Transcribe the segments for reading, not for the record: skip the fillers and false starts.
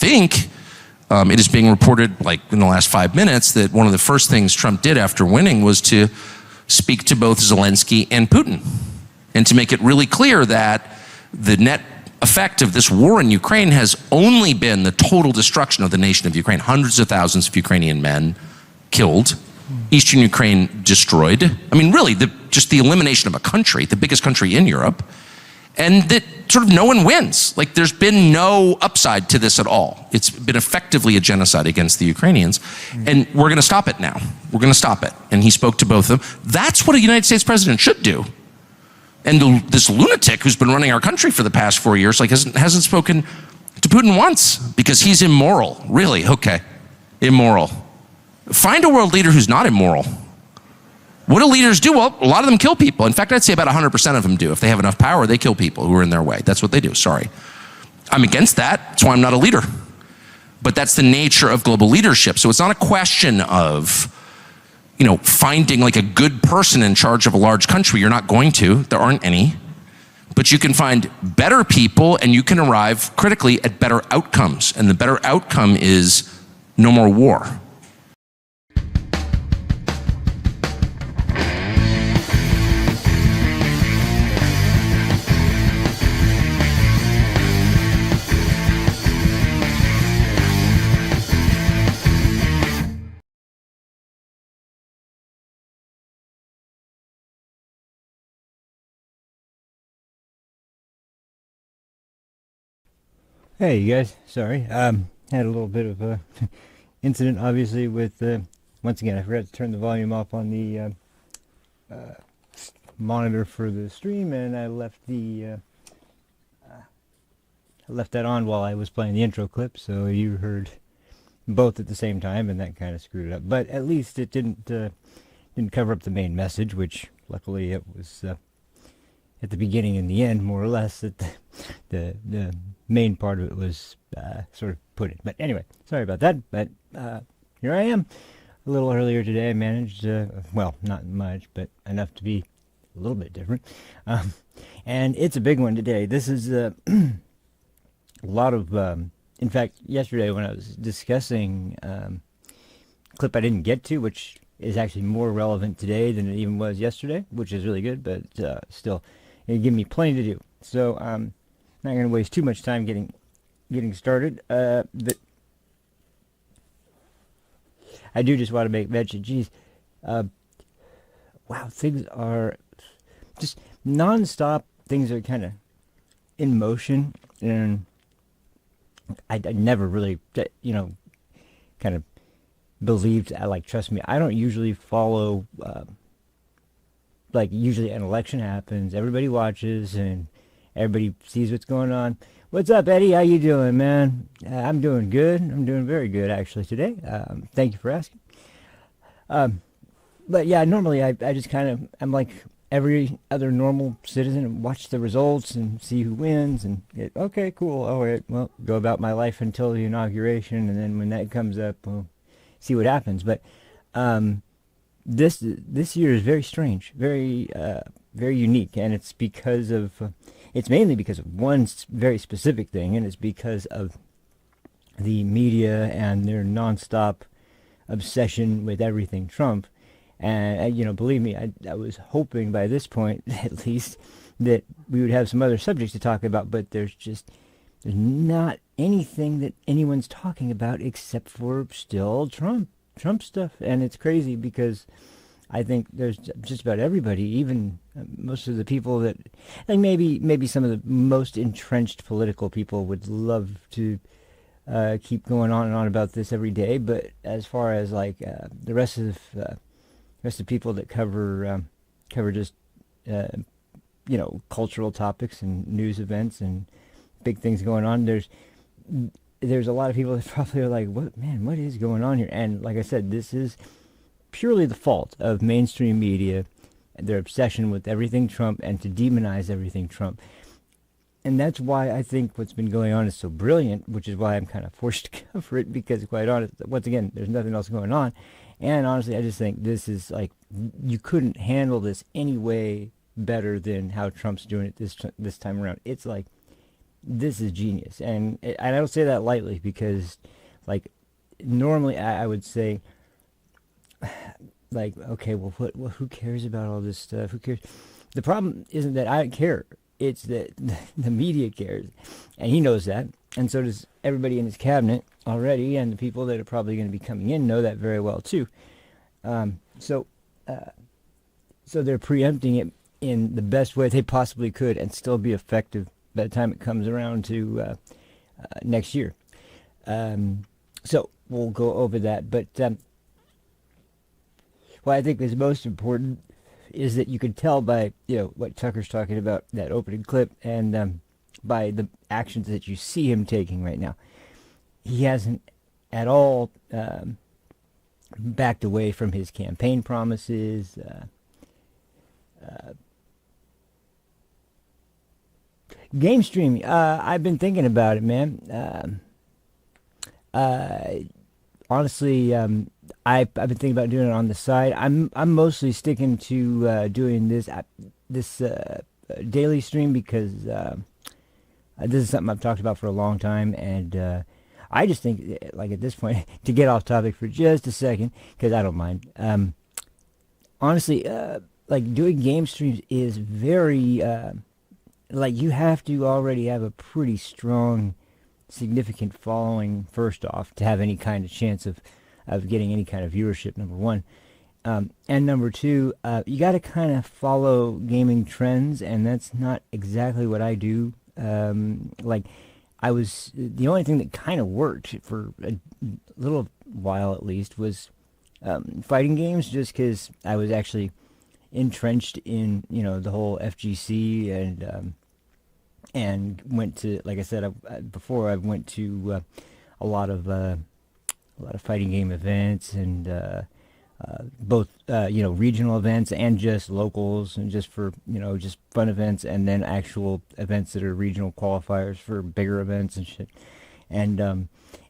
think it is being reported, like in the last 5 minutes, that one of the first things Trump did after winning was to speak to both Zelensky and Putin, and to make it really clear that the net effect of this war in Ukraine has only been the total destruction of the nation of Ukraine. Hundreds of thousands of Ukrainian men killed, Eastern Ukraine destroyed. I mean, really, just the elimination of a country, the biggest country in Europe, and that sort of no one wins. Like, there's been no upside to this at all. It's been effectively a genocide against the Ukrainians, and we're going to stop it now. We're going to stop it. And he spoke to both of them. That's what a United States president should do. And this lunatic who's been running our country for the past 4 years, like, hasn't spoken to Putin once, because he's immoral. Really? Okay. Immoral. Find a world leader who's not immoral. What do leaders do? Well, a lot of them kill people. In fact, I'd say about 100% of them do. If they have enough power, they kill people who are in their way. That's what they do. Sorry. I'm against that. That's why I'm not a leader. But that's the nature of global leadership. So it's not a question of, you know, finding like a good person in charge of a large country. You're not going to. There aren't any. But you can find better people, and you can arrive critically at better outcomes. And the better outcome is no more war. Hey, you guys. Sorry. Had a little bit of a incident, obviously, with, once again, I forgot to turn the volume off on the monitor for the stream, and I left that on while I was playing the intro clip, so you heard both at the same time, and that kind of screwed it up. But at least it didn't cover up the main message, which luckily it was at the beginning and the end, more or less. That the main part of it was sort of put in. But anyway, sorry about that. But here I am. A little earlier today, I managed, well, not much, but enough to be a little bit different. And it's a big one today. This is a lot of, in fact, yesterday when I was discussing a clip I didn't get to, which is actually more relevant today than it even was yesterday, which is really good, but still, it gave me plenty to do. So I'm not going to waste too much time getting started. I do just want to make mention, geez, wow, things are just non-stop. Things are kind of in motion, and I never really, you know, kind of believed, like, trust me, I don't usually follow, like, usually an election happens, everybody watches, and everybody sees what's going on. What's up, Eddie? How you doing, man? I'm doing good. I'm doing very good, actually, today. Thank you for asking. But yeah, normally I just kind of, I'm like every other normal citizen, and watch the results and see who wins, and okay, cool. All right, well, go about my life until the inauguration, and then when that comes up, we'll see what happens. But this year is very strange, very unique, and it's because of it's mainly because of one very specific thing, and it's because of the media and their nonstop obsession with everything Trump. And you know, believe me, I was hoping by this point, at least, that we would have some other subjects to talk about, but there's not anything that anyone's talking about except for still Trump stuff. And it's crazy because I think there's just about everybody, even most of the people that, like, maybe some of the most entrenched political people would love to keep going on and on about this every day. But as far as like the rest of people that cover just you know, cultural topics and news events and big things going on, there's a lot of people that probably are like, what is going on here? And like I said, this is purely the fault of mainstream media, their obsession with everything Trump, and to demonize everything Trump. And that's why I think what's been going on is so brilliant, which is why I'm kind of forced to cover it, because quite honest, once again, there's nothing else going on. And honestly, I just think this is like, you couldn't handle this any way better than how Trump's doing it this time around. It's like, this is genius. And I don't say that lightly because, like, normally I would say, like, okay, well, who cares about all this stuff? Who cares? The problem isn't that I care. It's that the media cares. And he knows that. And so does everybody in his cabinet already. And the people that are probably going to be coming in know that very well, too. So they're preempting it in the best way they possibly could and still be effective by the time it comes around to next year. So we'll go over that. But what I think is most important is that you can tell by what Tucker's talking about, that opening clip, and by the actions that you see him taking right now. He hasn't at all backed away from his campaign promises. Game streaming. I've been thinking about it, man. Honestly, I've been thinking about doing it on the side. I'm mostly sticking to doing this daily stream because this is something I've talked about for a long time, and I just think, like at this point, to get off topic for just a second, because I don't mind. Honestly, like doing game streams is very like you have to already have a pretty strong, significant following first off to have any kind of chance of getting any kind of viewership, number one. And number two, you got to kind of follow gaming trends, and that's not exactly what I do. Like, the only thing that kind of worked for a little while at least was fighting games, just because I was actually entrenched in, the whole FGC and went to, like I said before, I went to a lot of fighting game events and both regional events and just locals and just for just fun events, and then actual events that are regional qualifiers for bigger events and shit. And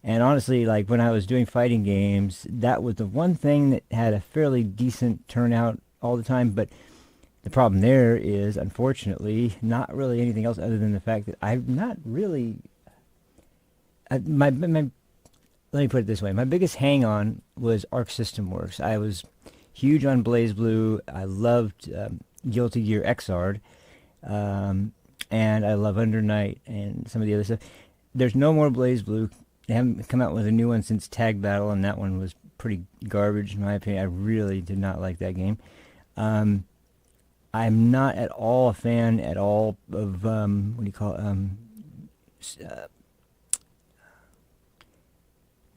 honestly, like when I was doing fighting games, that was the one thing that had a fairly decent turnout all the time. But the problem there is, unfortunately, not really anything else other than the fact that I'm not really my let me put it this way. My biggest hang-on was Arc System Works. I was huge on BlazBlue. I loved Guilty Gear Xrd. And I love Under Night and some of the other stuff. There's no more BlazBlue. They haven't come out with a new one since Tag Battle, and that one was pretty garbage, in my opinion. I really did not like that game. I'm not at all a fan at all of,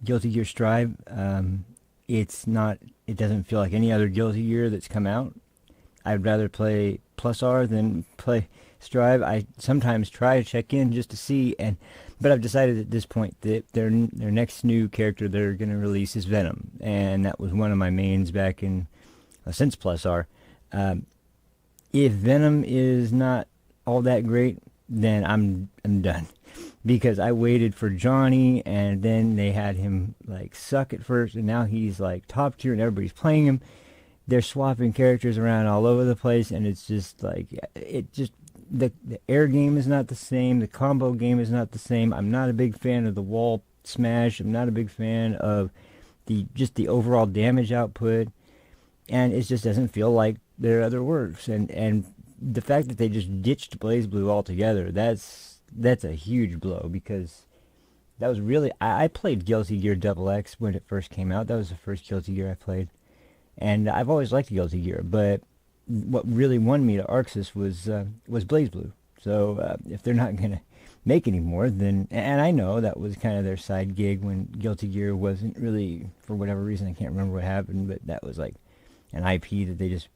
Guilty Gear Strive. It doesn't feel like any other Guilty Gear that's come out. I'd rather play Plus R than play Strive. I sometimes try to check in just to see, but I've decided at this point that their next new character they're going to release is Venom, and that was one of my mains back in since Plus R. If Venom is not all that great, then I'm done. Because I waited for Johnny, and then they had him like suck at first, and now he's like top tier, and everybody's playing him. They're swapping characters around all over the place, and it's just like the air game is not the same, the combo game is not the same. I'm not a big fan of the wall smash. I'm not a big fan of the overall damage output, and it just doesn't feel like their other works. And the fact that they just ditched BlazBlue altogether, that's a huge blow, because that was really... I played Guilty Gear XX when it first came out. That was the first Guilty Gear I played. And I've always liked Guilty Gear, but what really won me to Arxis was BlazBlue. So if they're not going to make any more, then... And I know that was kind of their side gig when Guilty Gear wasn't really... For whatever reason, I can't remember what happened, but that was like an IP that they just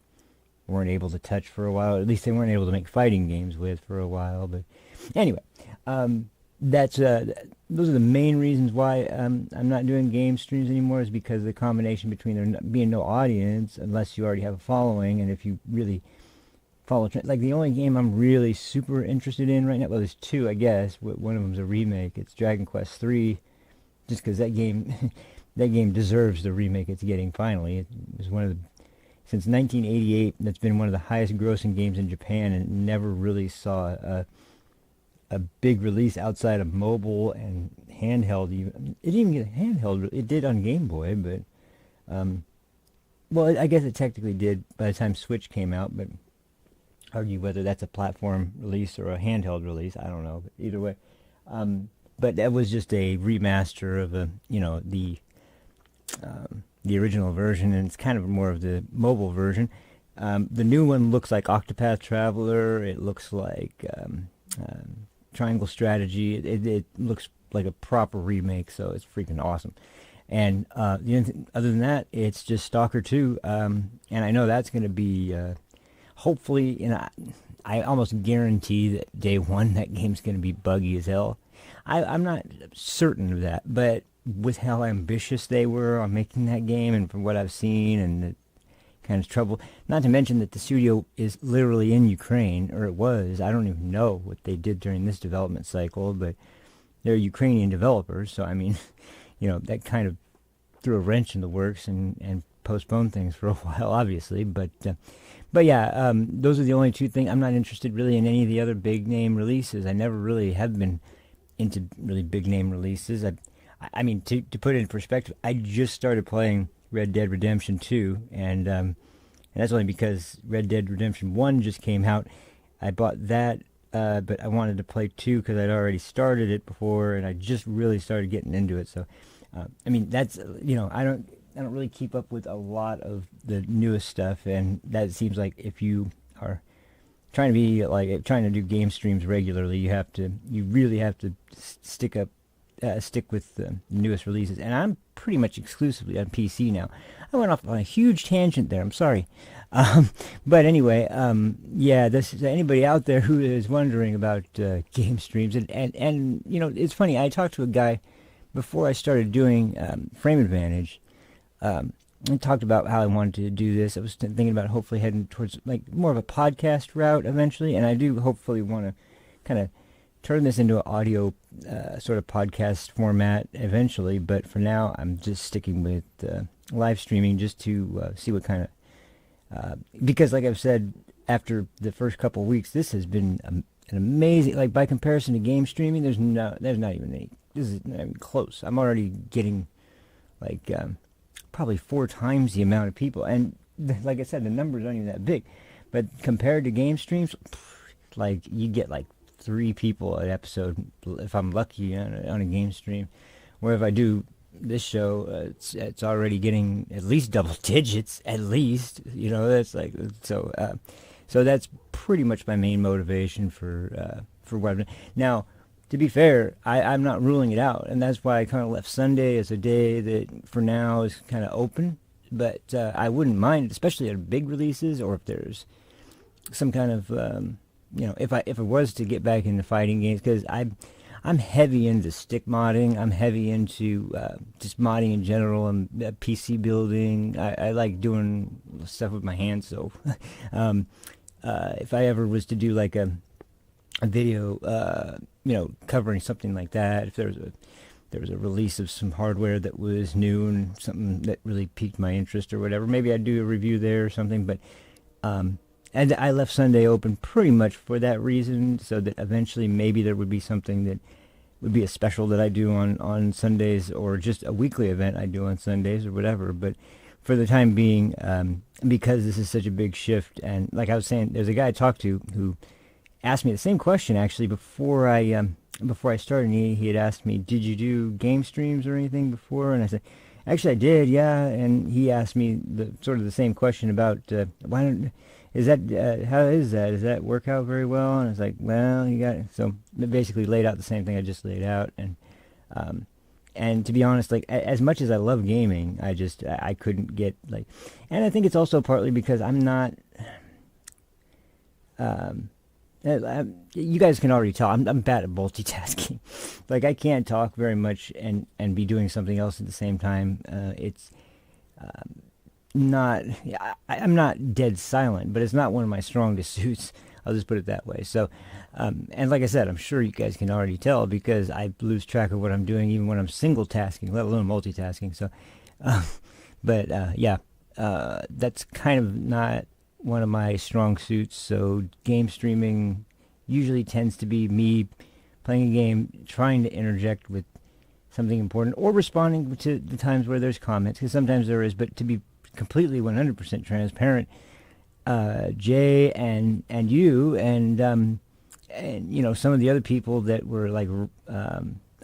weren't able to touch for a while. At least they weren't able to make fighting games with for a while, but... Anyway, those are the main reasons why I'm not doing game streams anymore, is because of the combination between there being no audience unless you already have a following, and if you really follow like the only game I'm really super interested in right now, well, there's two, I guess. One of them's a remake. It's Dragon Quest III, just because that game deserves the remake it's getting finally. It was one of the... Since 1988, that's been one of the highest grossing games in Japan, and never really saw a big release outside of mobile and handheld. It didn't even get a handheld. It did on Game Boy, but well, I guess it technically did by the time Switch came out. But argue whether that's a platform release or a handheld release. I don't know. But either way, but that was just a remaster of the original version, and it's kind of more of the mobile version. The new one looks like Octopath Traveler. It looks like Triangle Strategy. It looks like a proper remake, so it's freaking awesome. And other than that, it's just Stalker 2, and I know that's going to be hopefully. I almost guarantee that day one that game's going to be buggy as hell. I'm not certain of that, but with how ambitious they were on making that game, and from what I've seen, and the kind of trouble, not to mention that the studio is literally in Ukraine, or it was. I don't even know what they did during this development cycle, but they're Ukrainian developers, so I mean, that kind of threw a wrench in the works and postponed things for a while, obviously. But yeah, those are the only two things. I'm not interested really in any of the other big name releases. I never really have been into really big name releases. I mean, to put it in perspective, I just started playing Red Dead Redemption 2, and that's only because Red Dead Redemption 1 just came out. I bought that, but I wanted to play 2 because I'd already started it before, and I just really started getting into it. So, I mean, that's I don't really keep up with a lot of the newest stuff, and that seems like if you are trying to do game streams regularly, you really have to stick with the newest releases. And I'm pretty much exclusively on PC now. I went off on a huge tangent there. I'm sorry. But anyway, yeah, this is anybody out there who is wondering about game streams. And it's funny. I talked to a guy before I started doing Frame Advantage. I talked about how I wanted to do this. I was thinking about hopefully heading towards like more of a podcast route eventually. And I do hopefully want to kind of turn this into an audio sort of podcast format eventually, but for now I'm just sticking with live streaming just to see what kind of because like I've said, after the first couple of weeks, this has been an amazing, like by comparison to game streaming, this is not even close. I'm already getting like probably 4 times the amount of people, and like I said, the numbers aren't even that big, but compared to game streams, like you get like 3 people an episode if I'm lucky on a game stream, where if I do this show, it's already getting at least double digits, at least. That's like so that's pretty much my main motivation for what I've done. Now, to be fair, I'm not ruling it out, and that's why I kind of left Sunday as a day that for now is kind of open, but I wouldn't mind, especially at big releases, or if there's some kind of if it was to get back into fighting games, because I'm heavy into stick modding. I'm heavy into just modding in general, and PC building. I like doing stuff with my hands. So if I ever was to do like a video, covering something like that, if there was a release of some hardware that was new and something that really piqued my interest or whatever, maybe I'd do a review there or something. But and I left Sunday open pretty much for that reason, so that eventually maybe there would be something that would be a special that I do on Sundays, or just a weekly event I do on Sundays or whatever. But for the time being, because this is such a big shift, and like I was saying, there's a guy I talked to who asked me the same question actually before I started. And he had asked me, "Did you do game streams or anything before?" And I said, "Actually, I did, yeah." And he asked me the same question about why don't. Is that how is that? Does that work out very well? And I was like, well, you got it. So it basically laid out the same thing I just laid out. And to be honest, like as much as I love gaming, I couldn't get like, and I think it's also partly because I'm not. You guys can already tell I'm bad at multitasking. Like I can't talk very much and be doing something else at the same time. It's. I'm not dead silent, but it's not one of my strongest suits. I'll just put it that way. So, and like I said, I'm sure you guys can already tell because I lose track of what I'm doing even when I'm single tasking, let alone multitasking. So, that's kind of not one of my strong suits. So game streaming usually tends to be me playing a game, trying to interject with something important, or responding to the times where there's comments, because sometimes there is. But to be completely 100% transparent, Jay and you and some of the other people that were like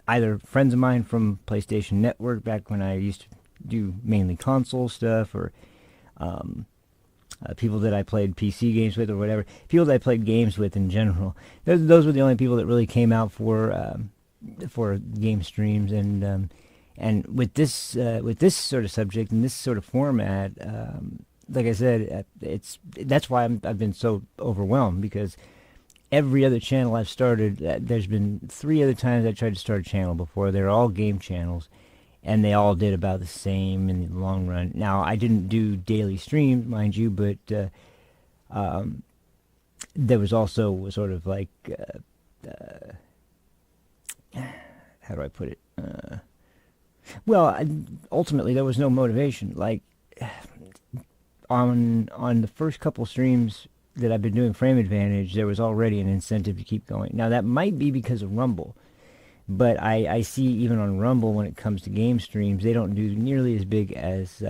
either friends of mine from PlayStation Network back when I used to do mainly console stuff, or people that I played PC games with, or whatever, people that I played games with in general. Those were the only people that really came out for game streams, and with this sort of subject and this sort of format, like I said, that's why I've been so overwhelmed, because every other channel I've started, there's been 3 other times I tried to start a channel before. They're all game channels, and they all did about the same in the long run. Now, I didn't do daily streams, mind you, but there was also sort of like, how do I put it? Ultimately, there was no motivation. Like, on the first couple streams that I've been doing Frame Advantage, there was already an incentive to keep going. Now, that might be because of Rumble, but I see even on Rumble, when it comes to game streams, they don't do nearly as big as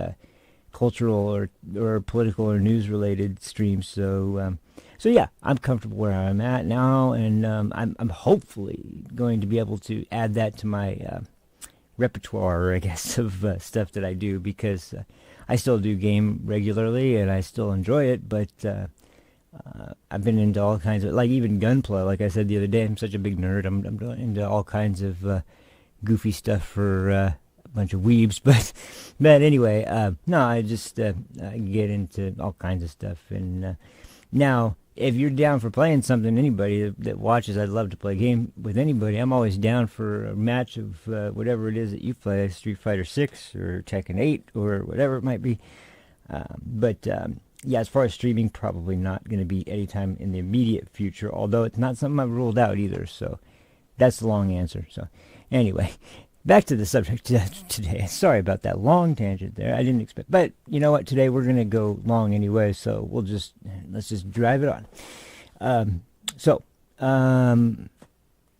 cultural or political or news-related streams. So yeah, I'm comfortable where I'm at now, and I'm hopefully going to be able to add that to my repertoire, I guess, of stuff that I do, because I still do game regularly, and I still enjoy it, but I've been into all kinds of, like, even gunplay. Like I said the other day, I'm such a big nerd. I'm into all kinds of goofy stuff for a bunch of weebs. But anyway, no, I just I get into all kinds of stuff. And now, if you're down for playing something, anybody that watches, I'd love to play a game with anybody. I'm always down for a match of whatever it is that you play, Street Fighter 6 or Tekken 8 or whatever it might be. Yeah, as far as streaming, probably not going to be anytime in the immediate future, although it's not something I've ruled out either, so that's the long answer. So anyway, back to the subject today. Sorry about that long tangent there. I didn't expect, but you know what? Today we're going to go long anyway, so let's just drive it on.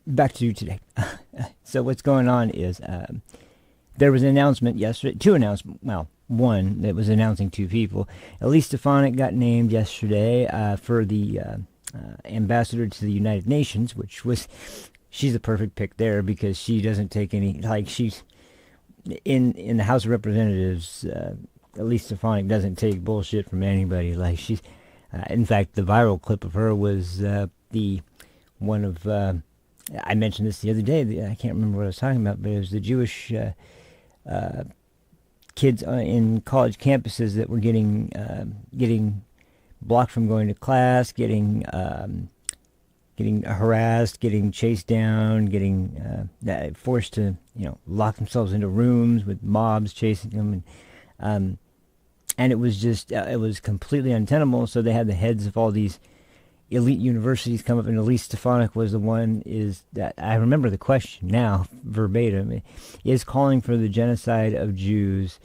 Back to today. So what's going on is there was an announcement yesterday, 2 announcements, well, one that was announcing 2 people. Elise Stefanik got named yesterday for the ambassador to the United Nations, she's the perfect pick there, because she doesn't take any, like, she's in the House of Representatives. Elise Stefanik doesn't take bullshit from anybody. Like, she's in fact, the viral clip of her was the one of I mentioned this the other day. I can't remember what I was talking about, but it was the Jewish kids in college campuses that were getting blocked from going to class, getting harassed, getting chased down, getting forced to lock themselves into rooms with mobs chasing them, and it was just it was completely untenable. So they had the heads of all these elite universities come up, and Elise Stefanik was the one. Is that I remember the question now verbatim, is calling for the genocide of Jews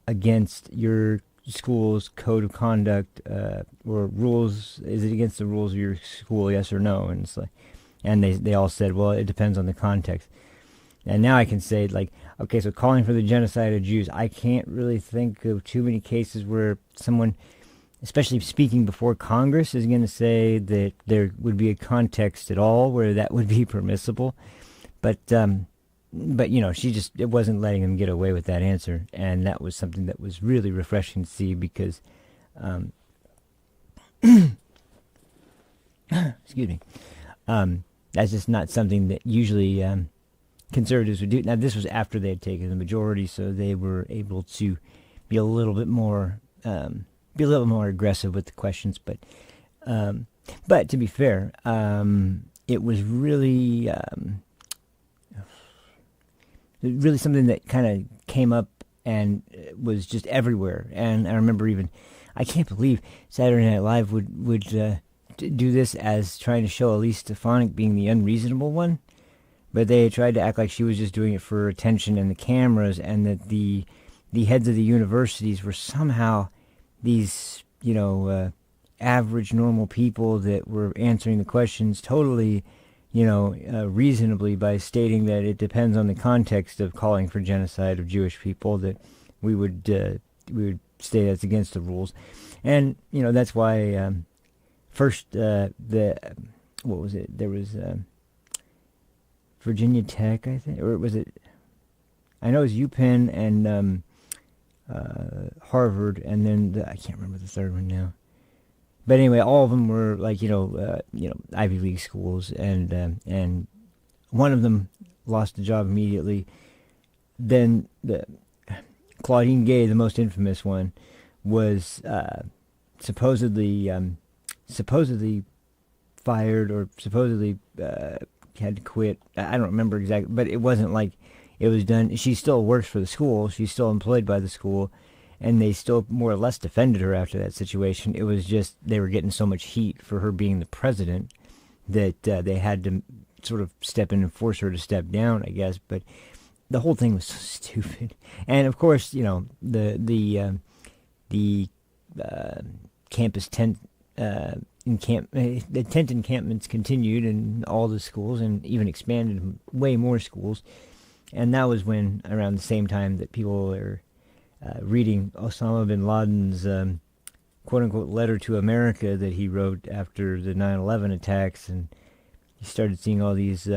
against your school's code of conduct or rules? Is it against the rules of your school, yes or no? And it's like, and they all said, well, it depends on the context. And now I can say, like, okay, so calling for the genocide of Jews, I can't really think of too many cases where someone, especially speaking before Congress, is going to say that there would be a context at all where that would be permissible. But it wasn't letting them get away with that answer, and that was something that was really refreshing to see, because excuse me, that's just not something that usually conservatives would do. Now, this was after they had taken the majority, so they were able to be a little bit more aggressive with the questions. But to be fair, it was really something that kind of came up and was just everywhere. And I remember I can't believe Saturday Night Live would do this as trying to show Elise Stefanik being the unreasonable one. But they tried to act like she was just doing it for attention and the cameras, and that the heads of the universities were somehow these, average, normal people that were answering the questions totally reasonably by stating that it depends on the context of calling for genocide of Jewish people, that we would say that's against the rules. And that's why first what was it? There was Virginia Tech, I think, or was it? I know it was UPenn and Harvard, and then I can't remember the third one now. But anyway, all of them were like Ivy League schools, and one of them lost the job immediately. Then Claudine Gay, the most infamous one, was supposedly fired or supposedly had to quit. I don't remember exactly, but it wasn't like it was done. She still works for the school. She's still employed by the school, and they still more or less defended her after that situation. It was just they were getting so much heat for her being the president that they had to sort of step in and force her to step down, I guess. But the whole thing was so stupid. And of course, the campus tent the tent encampments continued in all the schools and even expanded in way more schools. And that was when, around the same time that people were reading Osama bin Laden's quote-unquote letter to America that he wrote after the 9/11 attacks, and you started seeing all these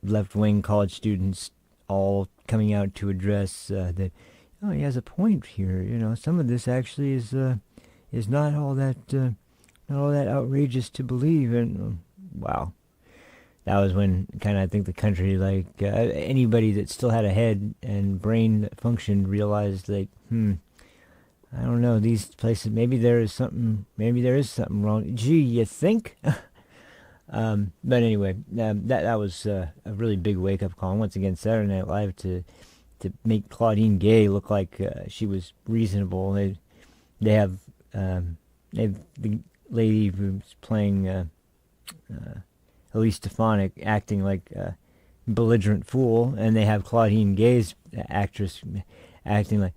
left-wing college students all coming out to address that, he has a point here. Some of this actually is not all that outrageous to believe. And wow, that was when kind of I think the country, like anybody that still had a head and brain that functioned, realized like, I don't know, these places, maybe there is something wrong. Gee, you think? But anyway, that was a really big wake-up call. And once again, Saturday Night Live to make Claudine Gay look like she was reasonable. They have the lady who's playing Elise Stefanik acting like a belligerent fool, and they have Claudine Gay's actress acting like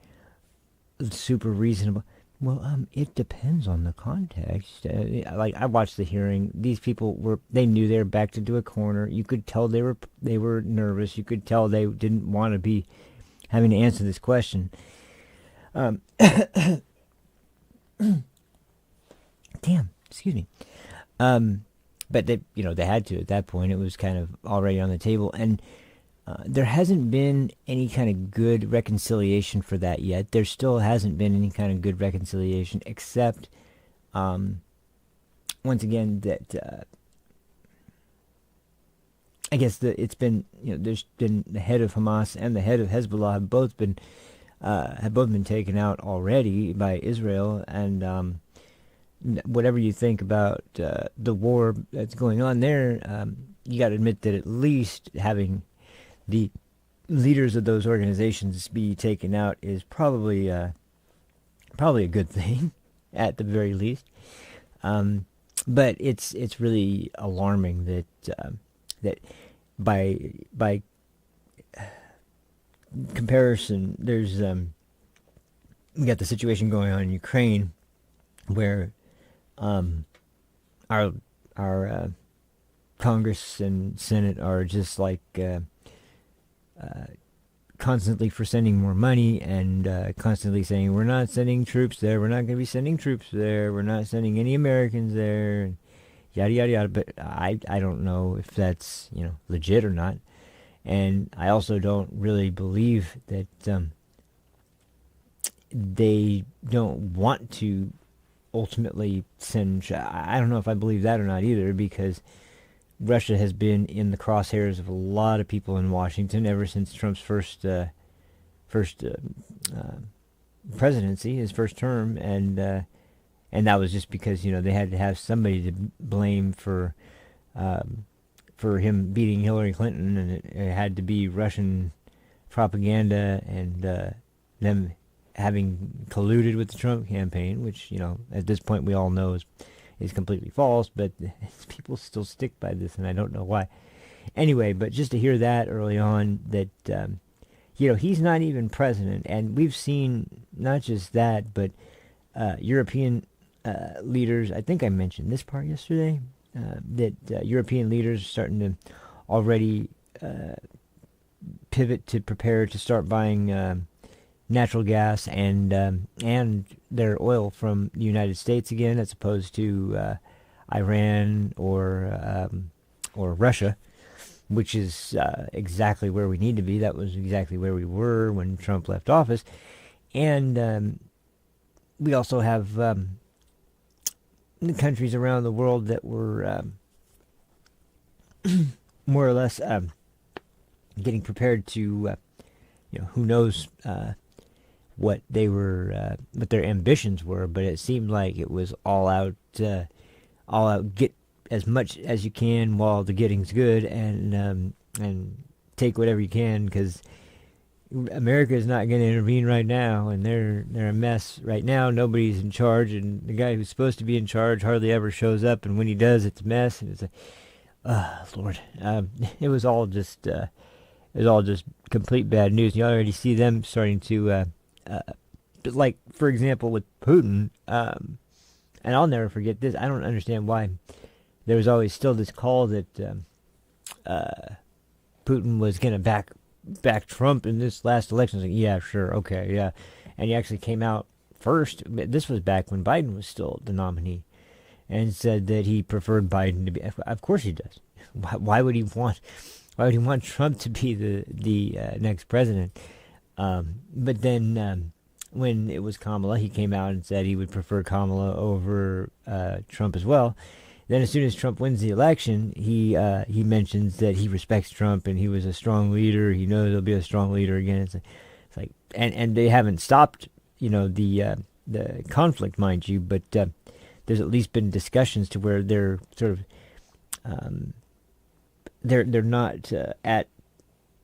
super reasonable. Well, it depends on the context. Like, I watched the hearing. These people they knew they were backed into a corner. You could tell they were nervous. You could tell they didn't want to be having to answer this question. Damn, excuse me. But they had to at that point. It was kind of already on the table, and there hasn't been any kind of good reconciliation for that yet. There still hasn't been any kind of good reconciliation, except, once again, that I guess it's been, there's been the head of Hamas and the head of Hezbollah have both been taken out already by Israel, and whatever you think about the war that's going on there, you got to admit that at least having the leaders of those organizations be taken out is probably a good thing, at the very least. But it's really alarming that by comparison, there's we got the situation going on in Ukraine, where our Congress and Senate are just like constantly for sending more money, and constantly saying we're not sending troops there, we're not going to be sending troops there, we're not sending any Americans there, and yada yada yada. But I don't know if that's legit or not, and I also don't really believe that they don't want to ultimately send. I don't know if I believe that or not either, because Russia has been in the crosshairs of a lot of people in Washington ever since Trump's first presidency, his first term, and that was just because they had to have somebody to blame for him beating Hillary Clinton, and it had to be Russian propaganda and them having colluded with the Trump campaign, which at this point we all know is completely false, but people still stick by this, and I don't know why. Anyway, but just to hear that early on, that he's not even president, and we've seen not just that, but European leaders. I think I mentioned this part yesterday. European leaders are starting to already pivot to prepare to start buying natural gas and their oil from the United States again, as opposed to Iran or Russia, which is exactly where we need to be. That was exactly where we were when Trump left office. And we also have countries around the world that were more or less getting prepared to, who knows what their ambitions were, but it seemed like it was all out, get as much as you can while the getting's good, and take whatever you can, because America is not going to intervene right now, and they're a mess right now. Nobody's in charge, and the guy who's supposed to be in charge hardly ever shows up, and when he does, it's a mess. And it's Lord, it was all just complete bad news. You already see them starting to, like, for example, with Putin, and I'll never forget this. I don't understand why there was always still this call that Putin was going to back Trump in this last election. I was like, yeah, sure, okay, yeah. And he actually came out first. This was back when Biden was still the nominee, and said that he preferred Biden to be. Of course he does. Why would he want Trump to be the next president? But then when it was Kamala, he came out and said he would prefer Kamala over Trump as well. Then as soon as Trump wins the election, he mentions that he respects Trump and he was a strong leader. He knows he'll be a strong leader again. It's like and they haven't stopped, the conflict, mind you, but there's at least been discussions to where they're sort of they're not at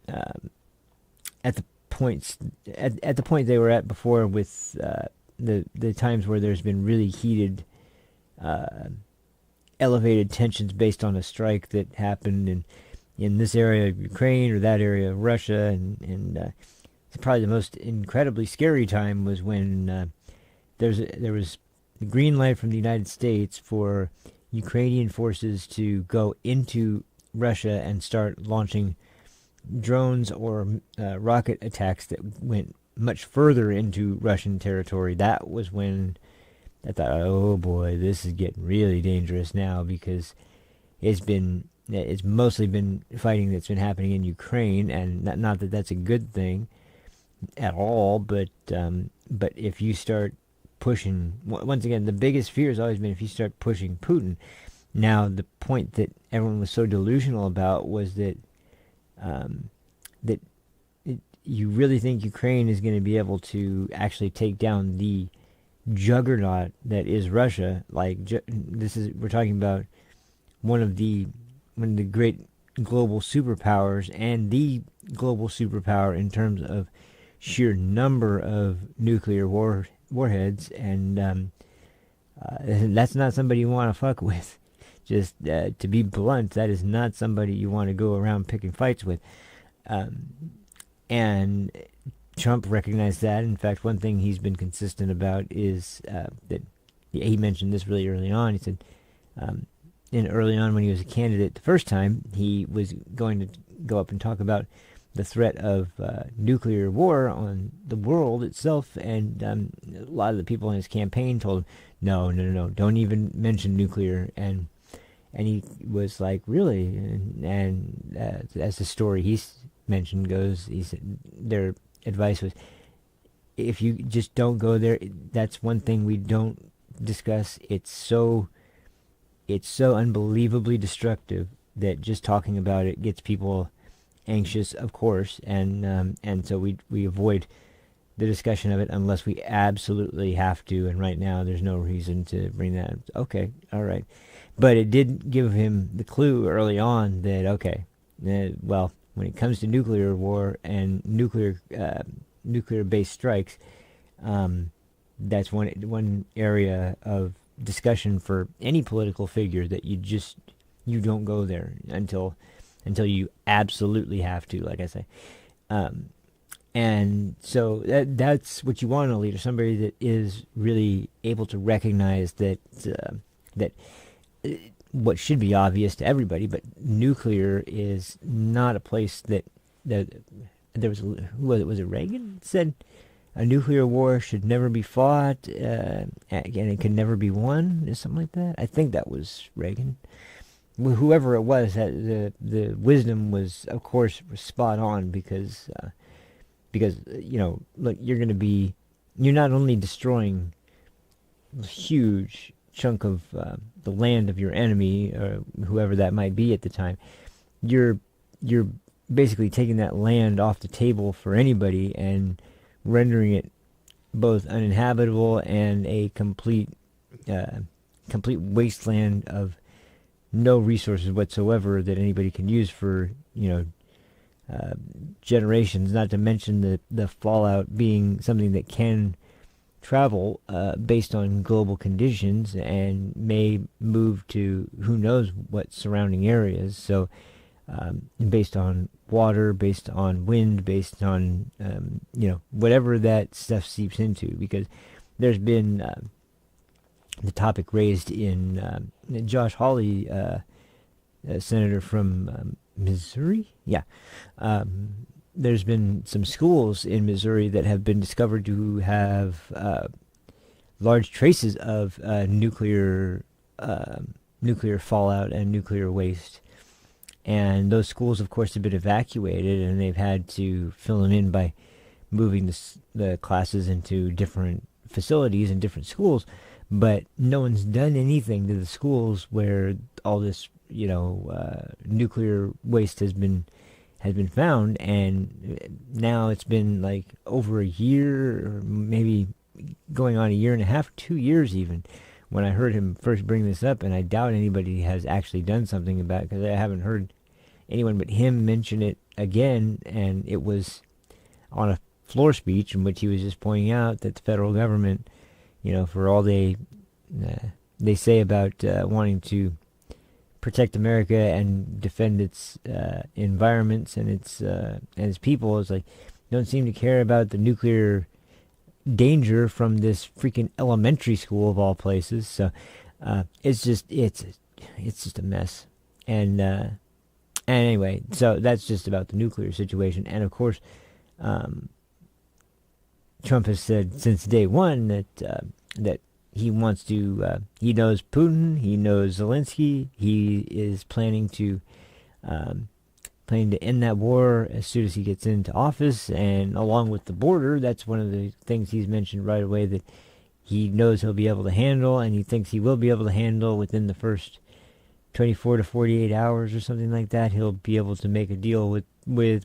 the points at the point they were at before, with the times where there's been really heated elevated tensions based on a strike that happened in this area of Ukraine or that area of Russia, and probably the most incredibly scary time was when there was the green light from the United States for Ukrainian forces to go into Russia and start launching drones or rocket attacks that went much further into Russian territory. That was when I thought, oh boy, this is getting really dangerous now, because it's mostly been fighting that's been happening in Ukraine, and not that that's a good thing at all, but if you start pushing, once again, the biggest fear has always been if you start pushing Putin. Now, the point that everyone was so delusional about was that you really think Ukraine is going to be able to actually take down the juggernaut that is Russia. Like, we're talking about one of the great global superpowers, and the global superpower in terms of sheer number of nuclear warheads, and that's not somebody you want to fuck with. Just to be blunt, that is not somebody you want to go around picking fights with. And Trump recognized that. In fact, one thing he's been consistent about is that he mentioned this really early on. He said, early on when he was a candidate the first time, he was going to go up and talk about the threat of nuclear war on the world itself, and a lot of the people in his campaign told him, no, don't even mention nuclear, and he was like, really? And as the story he's mentioned goes, he said their advice was, if you just don't go there, that's one thing we don't discuss. It's so unbelievably destructive that just talking about it gets people anxious, of course, and so we avoid the discussion of it unless we absolutely have to, and right now there's no reason to bring that up. Okay, all right. But it did give him the clue early on that, okay, well, when it comes to nuclear war and nuclear-based strikes, that's one area of discussion for any political figure, that you don't go there until you absolutely have to, like I say. And so that's what you want in a leader, somebody that is really able to recognize that what should be obvious to everybody, but nuclear is not a place that there was who was it Reagan said a nuclear war should never be fought, and it can never be won, or something like that. I think that was Reagan. Whoever it was, the wisdom was, of course, was spot on because look, you're not only destroying a huge chunk of the land of your enemy, or whoever that might be at the time, you're basically taking that land off the table for anybody and rendering it both uninhabitable and a complete wasteland of no resources whatsoever that anybody can use for generations. Not to mention the fallout being something that can travel based on global conditions and may move to who knows what surrounding areas. So based on water, based on wind, based on whatever that stuff seeps into, because there's been the topic raised in Josh Hawley, senator from Missouri. Yeah. There's been some schools in Missouri that have been discovered to have large traces of nuclear fallout and nuclear waste. And those schools, of course, have been evacuated, and they've had to fill them in by moving the classes into different facilities and different schools. But no one's done anything to the schools where all this, nuclear waste has been found. And now it's been like over a year, or maybe going on a year and a half, 2 years even, when I heard him first bring this up, and I doubt anybody has actually done something about it, because I haven't heard anyone but him mention it again. And it was on a floor speech in which he was just pointing out that the federal government, for all they say about wanting to protect America and defend its environments and its people, is like, don't seem to care about the nuclear danger from this freaking elementary school of all places. So it's just a mess. And anyway, so that's just about the nuclear situation. And of course, Trump has said since day one that he wants to. He knows Putin. He knows Zelensky. He is planning to end that war as soon as he gets into office. And along with the border, that's one of the things he's mentioned right away that he knows he'll be able to handle, and he thinks he will be able to handle within the first 24 to 48 hours or something like that. He'll be able to make a deal with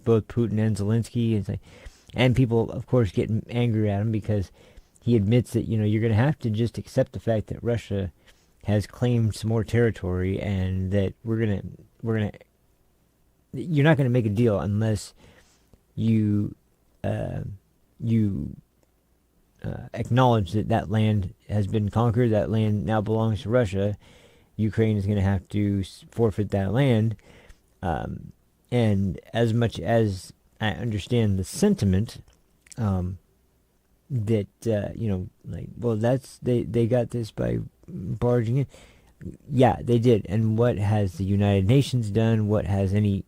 both Putin and Zelensky, and people, of course, get angry at him because he admits that you're going to have to just accept the fact that Russia has claimed some more territory, and that you're not going to make a deal unless you acknowledge that land has been conquered. That land now belongs to Russia. Ukraine is going to have to forfeit that land. And as much as I understand the sentiment, that they got this by barging in. Yeah, they did. And what has the United Nations done? What has any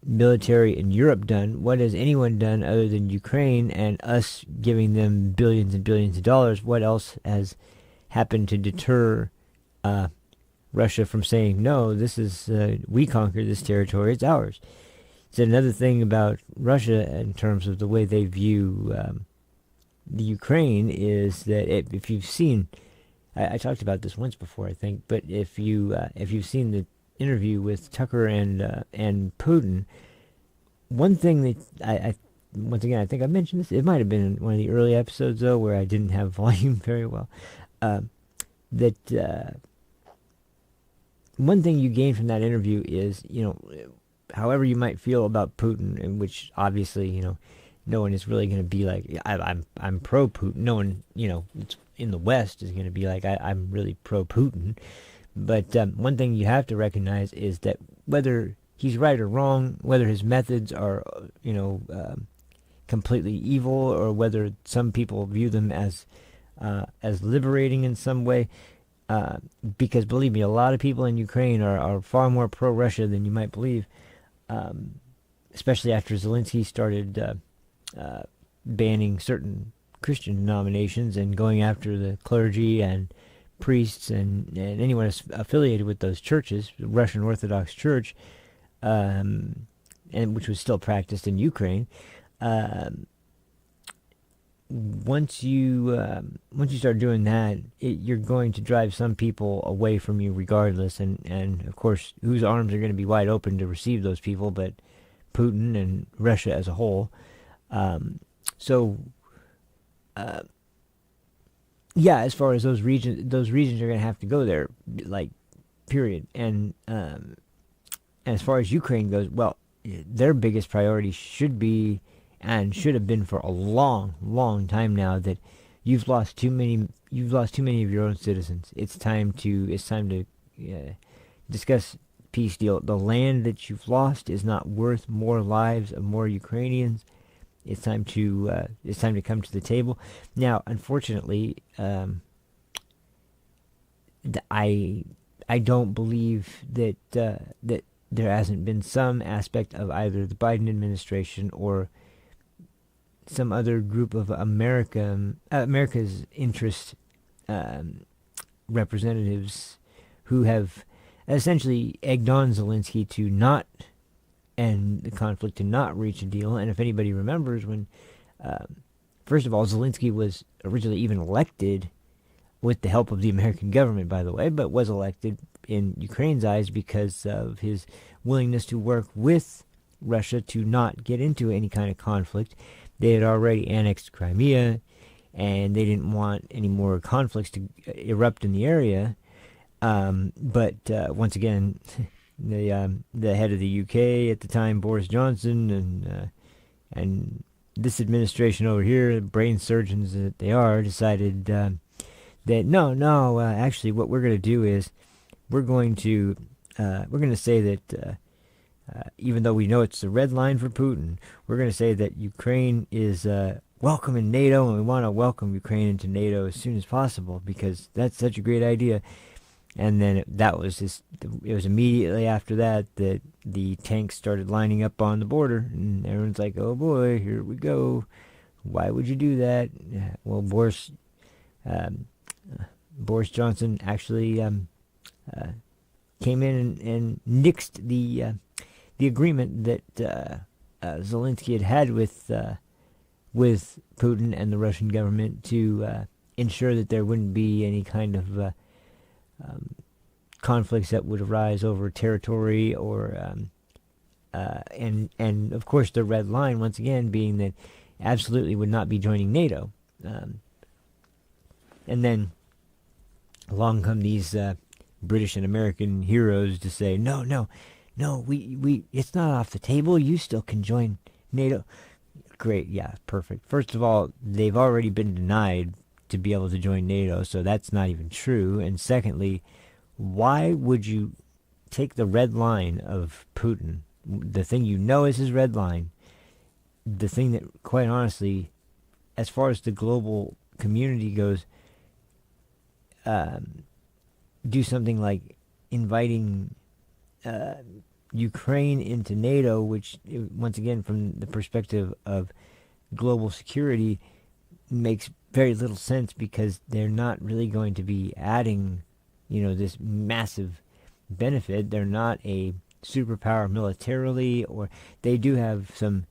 military in Europe done? What has anyone done other than Ukraine and us giving them billions and billions of dollars? What else has happened to deter Russia from saying, no, this is we conquered this territory, it's ours? So another thing about Russia in terms of the way they view the Ukraine is that if you've seen, I talked about this once before, I think, but if you've seen the interview with Tucker and Putin, one thing that I once again, I think I mentioned this, it might have been in one of the early episodes though, where I didn't have volume very well, that one thing you gain from that interview is, however you might feel about Putin, in which obviously, no one is really going to be like, I'm pro Putin. No one, in the West is going to be like, I'm really pro Putin. But one thing you have to recognize is that whether he's right or wrong, whether his methods are, completely evil, or whether some people view them as liberating in some way, because believe me, a lot of people in Ukraine are far more pro-Russia than you might believe, especially after Zelensky started banning certain Christian denominations and going after the clergy and priests and anyone affiliated with those churches, the Russian Orthodox Church, and which was still practiced in Ukraine. Once you start doing that, you're going to drive some people away from you regardless, and of course, whose arms are going to be wide open to receive those people, but Putin and Russia as a whole. So, yeah, as far as those regions are going to have to go there, like, period. And as far as Ukraine goes, well, their biggest priority should be and should have been for a long, long time now that you've lost too many of your own citizens. It's time to discuss peace deal. The land that you've lost is not worth more lives of more Ukrainians. It's time to come to the table. Now, unfortunately, I don't believe that that there hasn't been some aspect of either the Biden administration or some other group of America's interest representatives who have essentially egged on Zelensky to not end the conflict, to not reach a deal. And if anybody remembers, when first of all, Zelensky was originally even elected with the help of the American government, by the way, but was elected in Ukraine's eyes because of his willingness to work with Russia to not get into any kind of conflict. They had already annexed Crimea, and they didn't want any more conflicts to erupt in the area. But once again, the head of the UK at the time, Boris Johnson, and this administration over here, the brain surgeons that they are, decided that actually, what we're going to do is we're going to say that. Even though we know it's the red line for Putin, we're going to say that Ukraine is welcome in NATO, and we want to welcome Ukraine into NATO as soon as possible because that's such a great idea. And then it was immediately after that the tanks started lining up on the border, and everyone's like, "Oh boy, here we go. Why would you do that?" Well, Boris Johnson actually came in and nixed the agreement that Zelensky had with Putin and the Russian government to ensure that there wouldn't be any kind of conflicts that would arise over territory or and of course the red line once again being that absolutely would not be joining NATO. And then along come these British and American heroes to say no, we it's not off the table. You still can join NATO. Great, yeah, perfect. First of all, they've already been denied to be able to join NATO, so that's not even true. And secondly, why would you take the red line of Putin, the thing you know is his red line, the thing that, quite honestly, as far as the global community goes, do something like inviting Ukraine into NATO, which, once again, from the perspective of global security, makes very little sense because they're not really going to be adding, this massive benefit. They're not a superpower militarily, or they do have some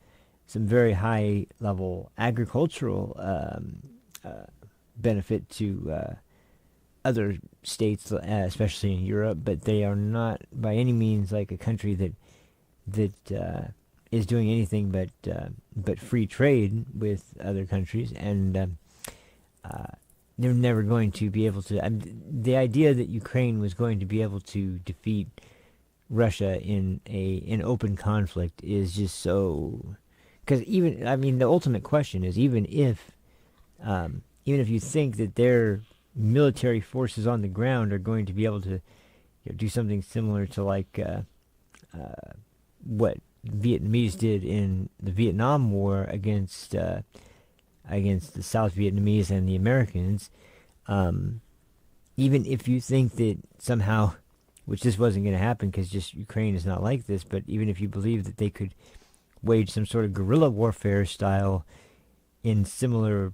very high level agricultural benefit to other states, especially in Europe, but they are not by any means like a country that is doing anything but free trade with other countries, and they're never going to be able to. The idea that Ukraine was going to be able to defeat Russia in an open conflict is just so. Because the ultimate question is even if you think that their military forces on the ground are going to be able to do something similar to like what Vietnamese did in the Vietnam War against the South Vietnamese and the Americans, even if you think that somehow, which this wasn't going to happen because just Ukraine is not like this, but even if you believe that they could wage some sort of guerrilla warfare style in a similar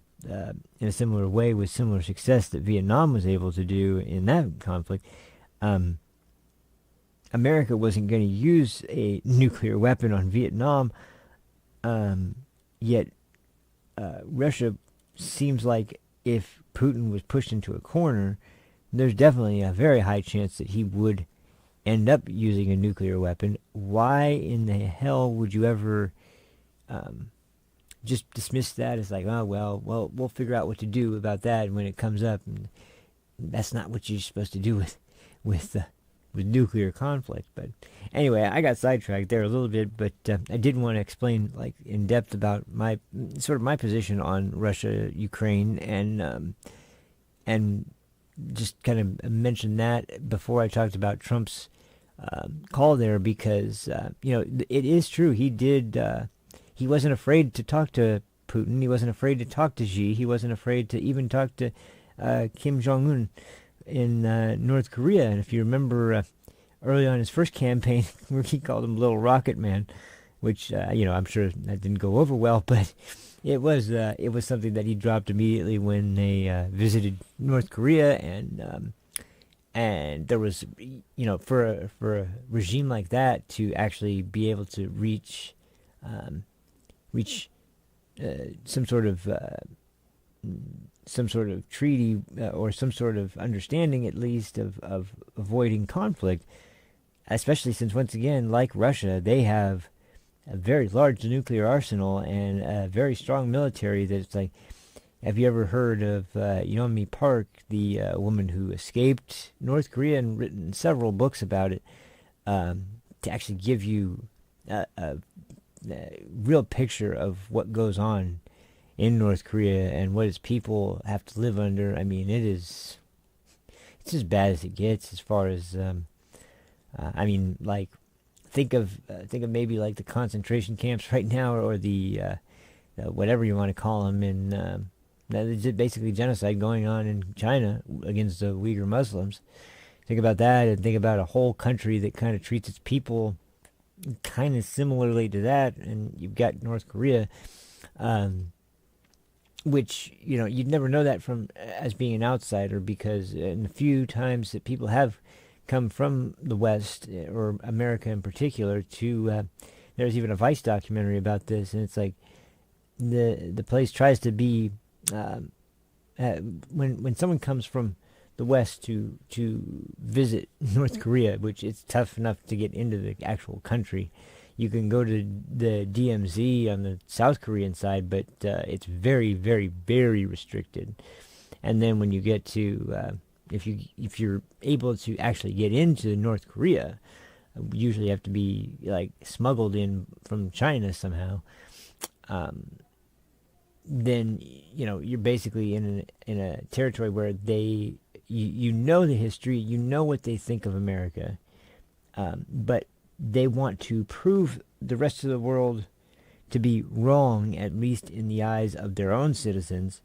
way with similar success that Vietnam was able to do in that conflict, America wasn't going to use a nuclear weapon on Vietnam, yet Russia seems like if Putin was pushed into a corner, there's definitely a very high chance that he would end up using a nuclear weapon. Why in the hell would you ever just dismiss that as like, oh, well, we'll figure out what to do about that when it comes up? And that's not what you're supposed to do with nuclear conflict. But anyway, I got sidetracked there a little bit, but I did want to explain like in depth about my position on Russia, Ukraine, and just kind of mention that before I talked about Trump's call there, because it is true. He did. He wasn't afraid to talk to Putin. He wasn't afraid to talk to Xi. He wasn't afraid to even talk to Kim Jong-un in North Korea. And if you remember early on his first campaign, where he called him Little Rocket Man, which I'm sure that didn't go over well, but it was something that he dropped immediately when they visited North Korea, and there was for a regime like that to actually be able to reach some sort of treaty or some sort of understanding, at least of avoiding conflict, especially since, once again, like Russia, they have a very large nuclear arsenal and a very strong military. That it's like, have you ever heard of Yeonmi Park, the woman who escaped North Korea and written several books about it, to actually give you a real picture of what goes on in North Korea and what its people have to live under? I mean, it's as bad as it gets as far as like think of maybe like the concentration camps right now, or the whatever you want to call them, in basically genocide going on in China against the Uyghur Muslims. Think about that, and think about a whole country that kind of treats its people kind of similarly to that, and you've got North Korea, which you'd never know that from as being an outsider, because in the few times that people have come from the West, or America in particular, to there's even a Vice documentary about this, and it's like the place tries to be when someone comes from the West to visit North Korea, which it's tough enough to get into the actual country. You can go to the DMZ on the South Korean side, but it's very, very, very restricted. And then when you get to if you're able to actually get into North Korea, usually have to be like smuggled in from China somehow. Then you're basically in a territory where you know the history, you know what they think of America, but they want to prove the rest of the world to be wrong, at least in the eyes of their own citizens,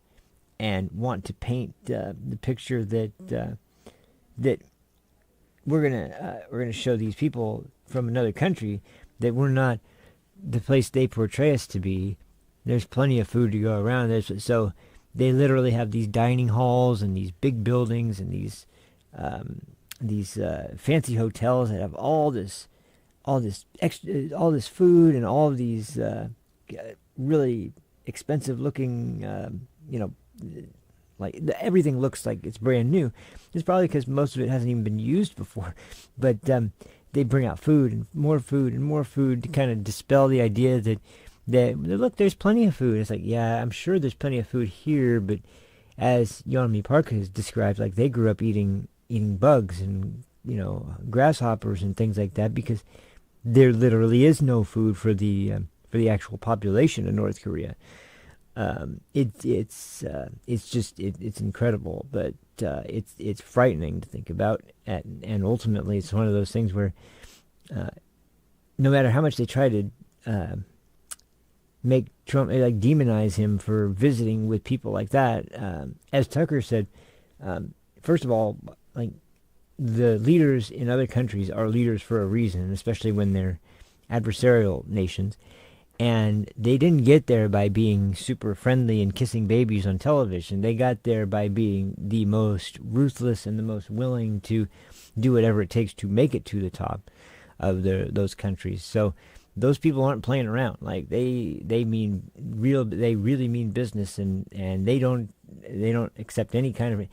and want to paint the picture that we're gonna show these people from another country that we're not the place they portray us to be. There's plenty of food to go around. So they literally have these dining halls and these big buildings and these fancy hotels that have all this food and all of these really expensive looking, everything looks like it's brand new. It's probably because most of it hasn't even been used before, but they bring out food and more food and more food to kind of dispel the idea that look, there's plenty of food. It's like, yeah, I'm sure there's plenty of food here, but as Yeonmi Park has described, like, they grew up eating bugs and grasshoppers and things like that, because there literally is no food for the actual population of North Korea. It's incredible, but it's frightening to think about, and ultimately it's one of those things where no matter how much they try to make Trump, demonize him for visiting with people like that, as Tucker said, first of all, like the leaders in other countries are leaders for a reason, especially when they're adversarial nations. And they didn't get there by being super friendly and kissing babies on television. They got there by being the most ruthless and the most willing to do whatever it takes to make it to the top of those countries. So those people aren't playing around. Like they really mean business, and they don't accept any kind of.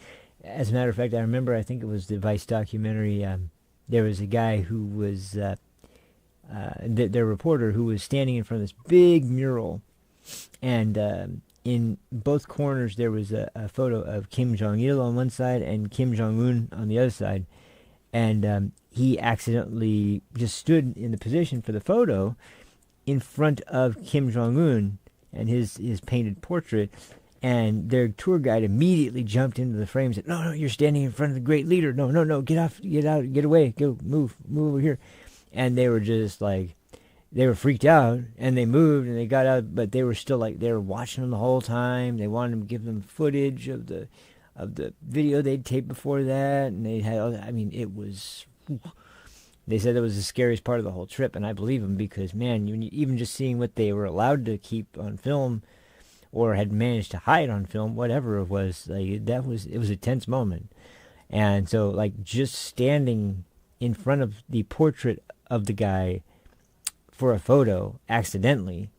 As a matter of fact, I remember, I think it was the Vice documentary. There was a guy who was their reporter who was standing in front of this big mural, and in both corners there was a photo of Kim Jong-il on one side and Kim Jong-un on the other side, and he accidentally just stood in the position for the photo in front of Kim Jong-un and his painted portrait, and their tour guide immediately jumped into the frame and said, no, you're standing in front of the great leader, no, get off, get out, get away, go, move over here. And they were just like, they were freaked out, and they moved and they got out, but they were still like, they were watching them the whole time. They wanted to give them footage of the video they'd taped before that, and they had, I mean, it was, they said that was the scariest part of the whole trip, and I believe them, because man, even just seeing what they were allowed to keep on film or had managed to hide on film, whatever it was, like it was a tense moment. And so like just standing in front of the portrait of the guy for a photo accidentally,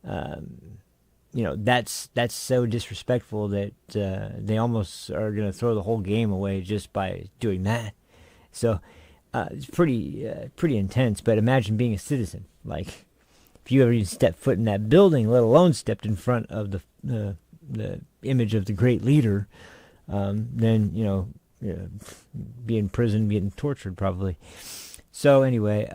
that's so disrespectful that they almost are going to throw the whole game away just by doing that. So it's pretty intense. But imagine being a citizen. Like if you ever even stepped foot in that building, let alone stepped in front of the image of the great leader, then be in prison, getting tortured probably. So anyway,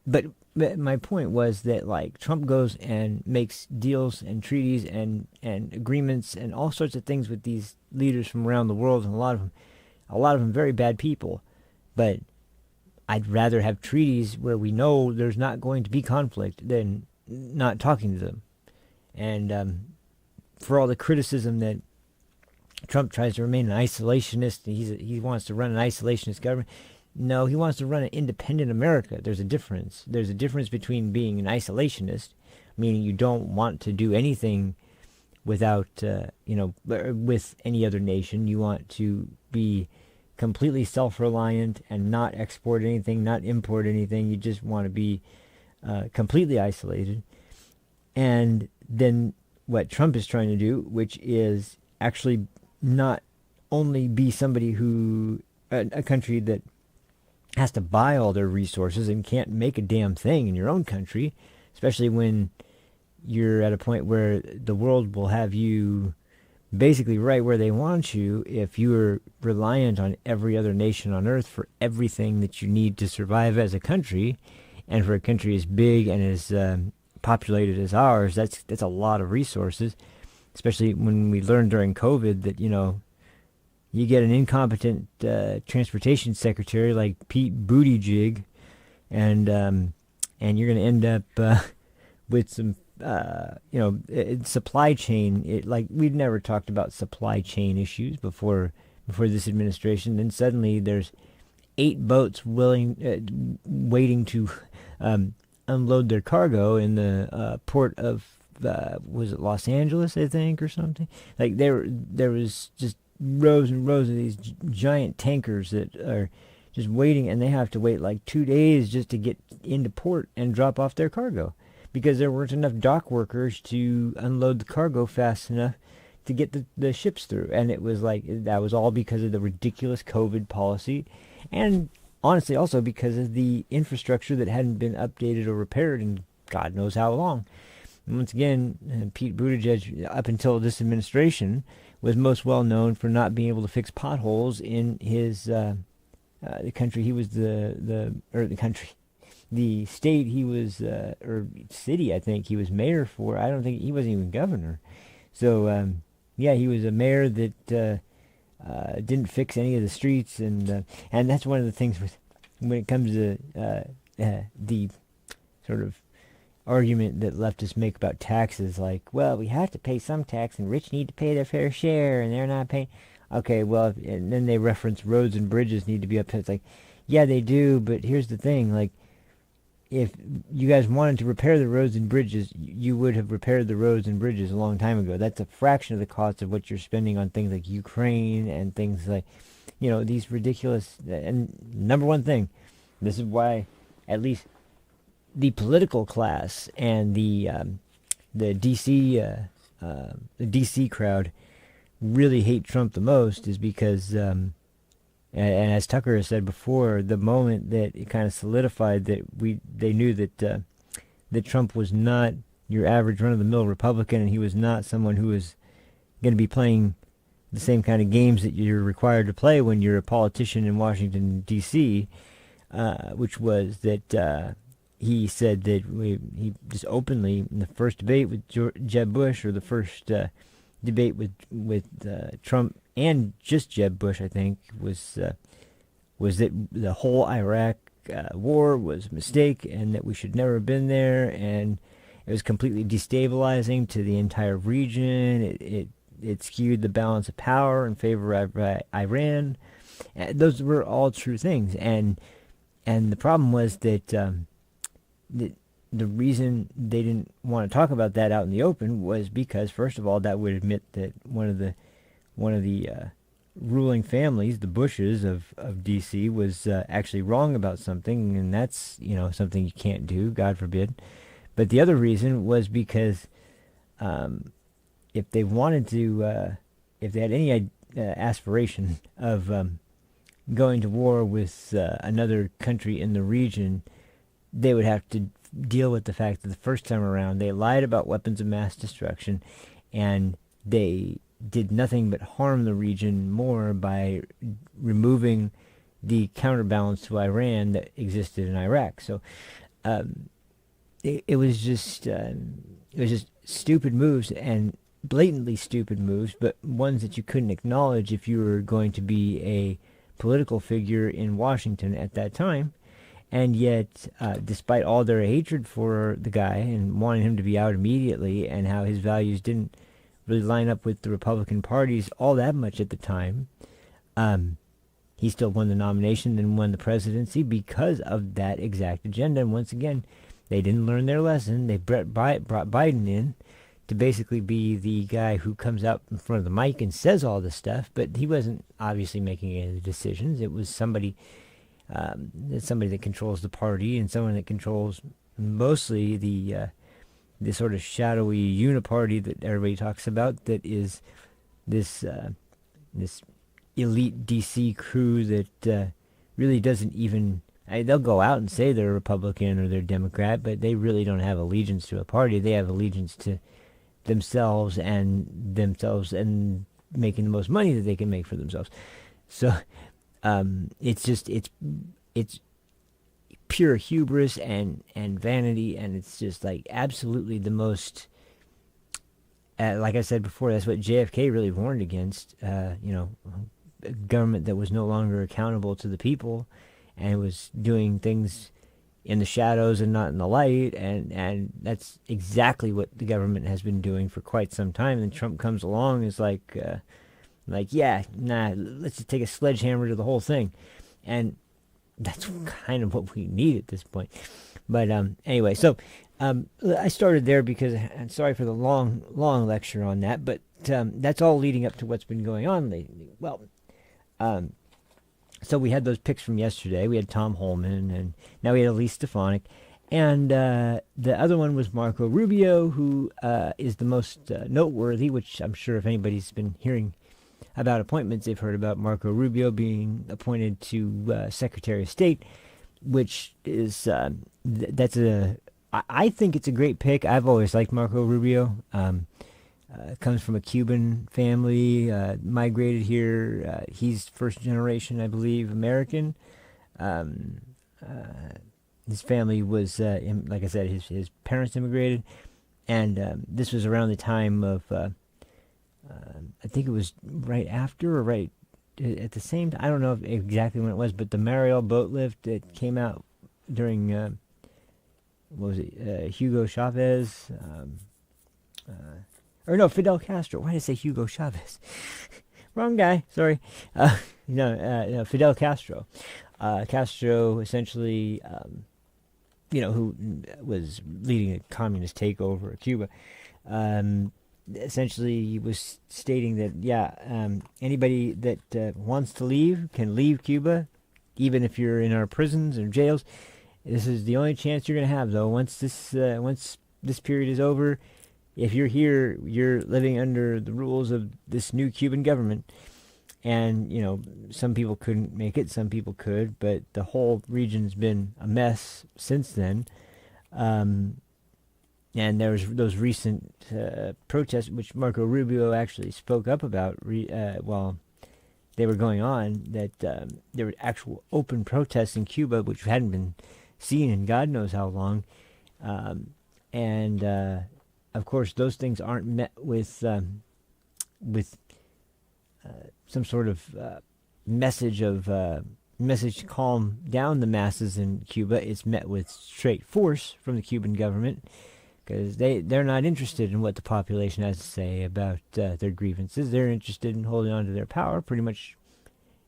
but my point was that like Trump goes and makes deals and treaties and agreements and all sorts of things with these leaders from around the world, and a lot of them very bad people. But I'd rather have treaties where we know there's not going to be conflict than not talking to them. And for all the criticism that Trump tries to remain an isolationist, he wants to run an isolationist government. No, he wants to run an independent America. There's a difference. There's a difference between being an isolationist, meaning you don't want to do anything without, with any other nation. You want to be completely self-reliant and not export anything, not import anything. You just want to be completely isolated. And then what Trump is trying to do, which is actually not only be somebody who, a country that has to buy all their resources and can't make a damn thing in your own country, especially when you're at a point where the world will have you basically right where they want you if you're reliant on every other nation on earth for everything that you need to survive as a country. And for a country as big and as populated as ours, that's a lot of resources, especially when we learned during COVID that, you get an incompetent transportation secretary like Pete Buttigieg, and you're going to end up with some, supply chain. Like we've never talked about supply chain issues before this administration. Then suddenly there's 8 boats waiting to unload their cargo in the port of was it Los Angeles, I think, or something. Like there was just rows and rows of these giant tankers that are just waiting, and they have to wait like 2 days just to get into port and drop off their cargo because there weren't enough dock workers to unload the cargo fast enough to get the ships through. And it was like, that was all because of the ridiculous COVID policy, and honestly also because of the infrastructure that hadn't been updated or repaired in God knows how long. And once again, Pete Buttigieg, up until this administration, was most well known for not being able to fix potholes in his the country he was the state he was or city, I think he was mayor for. I don't think he wasn't even governor. So he was a mayor that didn't fix any of the streets, and that's one of the things when it comes to the sort of argument that leftists make about taxes, like, well, we have to pay some tax and rich need to pay their fair share and they're not paying. okay, well, and then they reference roads and bridges need to be up. It's like, yeah, they do, but here's the thing, like, if you guys wanted to repair the roads and bridges, you would have repaired the roads and bridges a long time ago. That's a fraction of the cost of what you're spending on things like Ukraine and things like, these ridiculous. And number one thing, this is why, at least the political class and the DC the DC crowd really hate Trump the most, is because. And as Tucker has said before, the moment that it kind of solidified that they knew that Trump was not your average run-of-the-mill Republican, and he was not someone who was going to be playing the same kind of games that you're required to play when you're a politician in Washington, D.C., which was that he said that he just openly, in the first debate with Jeb Bush, or the first debate with Trump and just Jeb Bush, I think, was that the whole Iraq war was a mistake and that we should never have been there, and it was completely destabilizing to the entire region. It skewed the balance of power in favor of Iran. Those were all true things, and the problem was that the reason they didn't want to talk about that out in the open was because, first of all, that would admit that one of the ruling families, the Bushes of D.C., was actually wrong about something, and that's something you can't do, God forbid. But the other reason was because if they wanted to, if they had any aspiration of going to war with another country in the region, they would have to deal with the fact that the first time around they lied about weapons of mass destruction, and they did nothing but harm the region more by removing the counterbalance to Iran that existed in Iraq. So it was just stupid moves, and blatantly stupid moves, but ones that you couldn't acknowledge if you were going to be a political figure in Washington at that time. And yet, despite all their hatred for the guy and wanting him to be out immediately, and how his values didn't really line up with the Republican Party's all that much at the time, he still won the nomination and won the presidency because of that exact agenda. And once again, they didn't learn their lesson. They brought Biden in to basically be the guy who comes out in front of the mic and says all this stuff, but he wasn't obviously making any of the decisions. It was somebody that controls the party, and someone that controls mostly the sort of shadowy uniparty that everybody talks about, that is this elite DC crew that really doesn't even... they'll go out and say they're Republican or they're Democrat, but they really don't have allegiance to a party. They have allegiance to themselves and making the most money that they can make for themselves. So it's pure hubris and vanity, and it's just like absolutely the most, like I said before, that's what JFK really warned against, a government that was no longer accountable to the people and was doing things in the shadows and not in the light, and that's exactly what the government has been doing for quite some time. And Trump comes along and is like, yeah, nah, let's just take a sledgehammer to the whole thing. And that's kind of what we need at this point. But anyway, so I started there because I'm sorry for the long lecture on that, but that's all leading up to what's been going on lately. Well, so we had those picks from yesterday. We had Tom Holman, and now we had Elise Stefanik. And the other one was Marco Rubio, who is the most noteworthy, which I'm sure if anybody's been hearing about appointments, they've heard about Marco Rubio being appointed to Secretary of State, which is, I think it's a great pick. I've always liked Marco Rubio. Comes from a Cuban family, migrated here. He's first generation, I believe, American. His family was, like I said, his parents immigrated, and this was around the time of, I think it was right after or right at the same time. I don't know exactly when it was, but the Mariel boat lift that came out during, what was it, Hugo Chavez, or no, Fidel Castro. Why did I say Hugo Chavez? wrong guy. Sorry. No, Fidel Castro. Castro essentially, who was leading a communist takeover of Cuba. Essentially, he was stating that anybody that wants to leave can leave Cuba, even if you're in our prisons or jails. This is the only chance you're going to have, though. Once this period is over, if you're here, you're living under the rules of this new Cuban government. And, some people couldn't make it, some people could, but the whole region's been a mess since then. And there was those recent protests, which Marco Rubio actually spoke up about while they were going on, that there were actual open protests in Cuba, which hadn't been seen in God knows how long. Of course, those things aren't met with some sort of message to calm down the masses in Cuba. It's met with straight force from the Cuban government, because they're not interested in what the population has to say about their grievances. They're interested in holding on to their power pretty much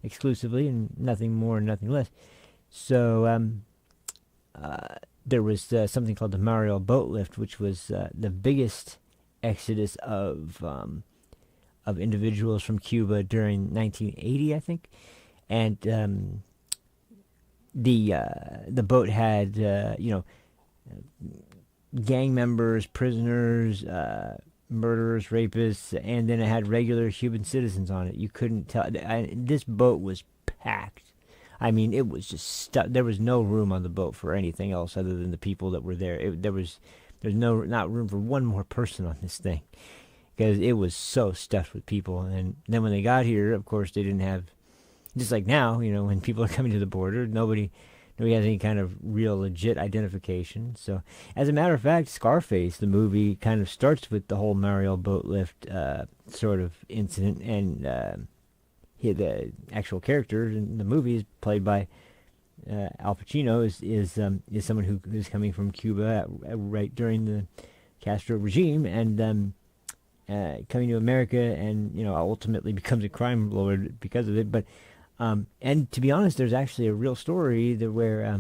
exclusively, and nothing more and nothing less. So there was something called the Mariel Boat Lift, which was the biggest exodus of individuals from Cuba during 1980, I think. And the boat had gang members, prisoners, murderers, rapists, and then it had regular Cuban citizens on it. You couldn't tell. This boat was packed. I mean, it was just stuck. There was no room on the boat for anything else other than the people that were there. There's not room for one more person on this thing, because it was so stuffed with people. And then when they got here, of course, they didn't have, just like now, when people are coming to the border, nobody has any kind of real legit identification. So, as a matter of fact, Scarface, the movie, kind of starts with the whole Mariel Boat Lift sort of incident, and the actual character in the movie is played by Al Pacino, is someone who is coming from Cuba right during the Castro regime, and coming to America, and ultimately becomes a crime lord because of it. But and to be honest, there's actually a real story that where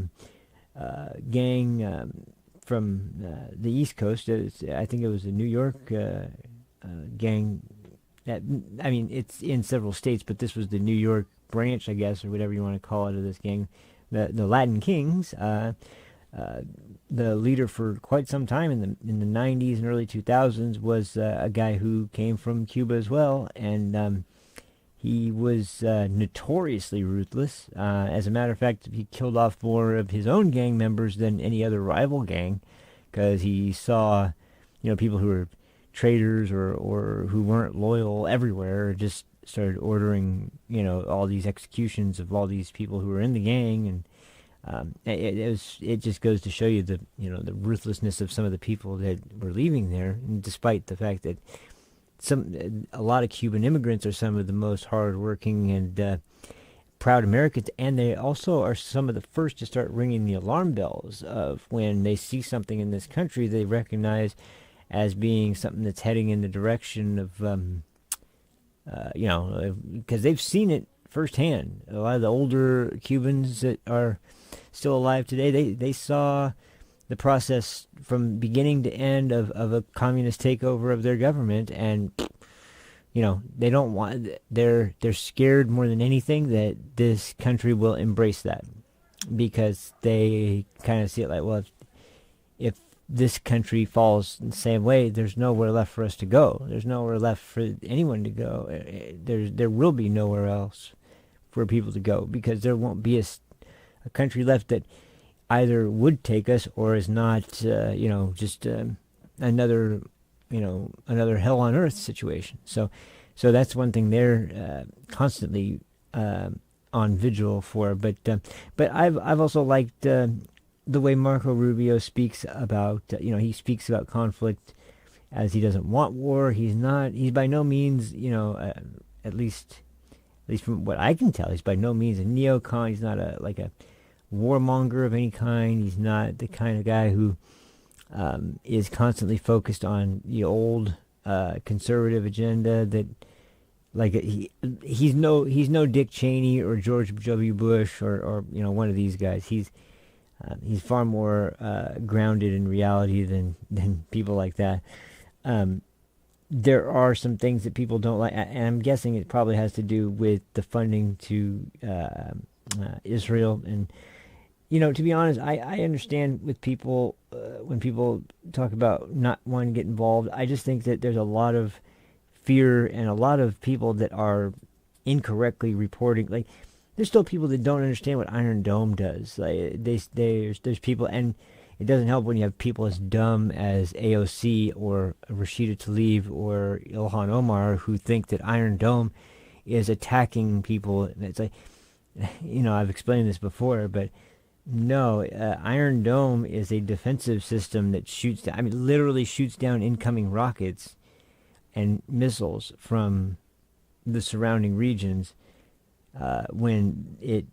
gang from the East Coast, I think it was a New York gang. It's in several states, but this was the New York branch, I guess, or whatever you want to call it, of this gang, the Latin Kings. The leader for quite some time in the 90s and early 2000s was a guy who came from Cuba as well, and he was notoriously ruthless. As a matter of fact, he killed off more of his own gang members than any other rival gang, because he saw, people who were traitors or who weren't loyal everywhere, just started ordering, all these executions of all these people who were in the gang. And it just goes to show you the ruthlessness of some of the people that were leaving there, and despite the fact that a lot of Cuban immigrants are some of the most hardworking and proud Americans, and they also are some of the first to start ringing the alarm bells of when they see something in this country they recognize as being something that's heading in the direction of, because they've seen it firsthand. A lot of the older Cubans that are still alive today, they saw the process from beginning to end of a communist takeover of their government, and they don't want, they're scared more than anything that this country will embrace that, because they kind of see it like, well, if this country falls in the same way, there's nowhere left for us to go. There's nowhere left for anyone to go. There will be nowhere else for people to go, because there won't be a country left that either would take us or is not, just another hell on earth situation. So that's one thing they're constantly on vigil for. But I've also liked the way Marco Rubio speaks about, he speaks about conflict as he doesn't want war. He's by no means, at least from what I can tell, he's by no means a neocon. He's not a warmonger of any kind. He's not the kind of guy who is constantly focused on the old conservative agenda that like he's no Dick Cheney or George W. Bush or one of these guys. He's far more grounded in reality than people like that. Um, there are some things that people don't like, and I'm guessing it probably has to do with the funding to Israel. And to be honest, I understand with people when people talk about not wanting to get involved. I just think that there's a lot of fear and a lot of people that are incorrectly reporting. Like, there's still people that don't understand what Iron Dome does. Like, there's people, and it doesn't help when you have people as dumb as AOC or Rashida Tlaib or Ilhan Omar who think that Iron Dome is attacking people. And it's like, I've explained this before, but no, Iron Dome is a defensive system that literally shoots down incoming rockets and missiles from the surrounding regions when it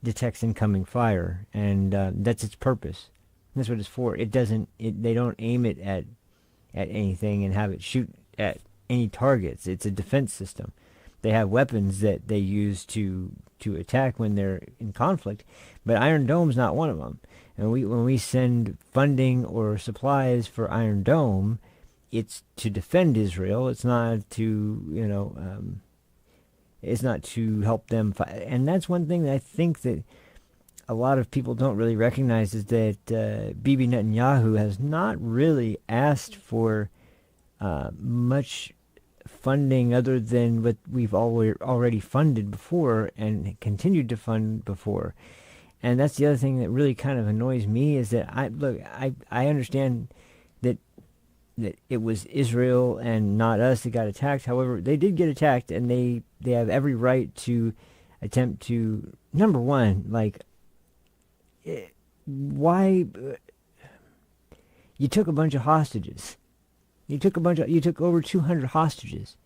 detects incoming fire, and that's its purpose. That's what it's for. It doesn't. They don't aim it at anything and have it shoot at any targets. It's a defense system. They have weapons that they use to attack when they're in conflict, but Iron Dome's not one of them. And when we send funding or supplies for Iron Dome, it's to defend Israel. It's not to it's not to help them fight. And that's one thing that I think that a lot of people don't really recognize is that Bibi Netanyahu has not really asked for much funding other than what we've already funded before and continued to fund before. And that's the other thing that really kind of annoys me is that I understand that it was Israel and not us that got attacked. However, they did get attacked, and they have every right to attempt to, number one, why you took a bunch of hostages. You took over 200 hostages.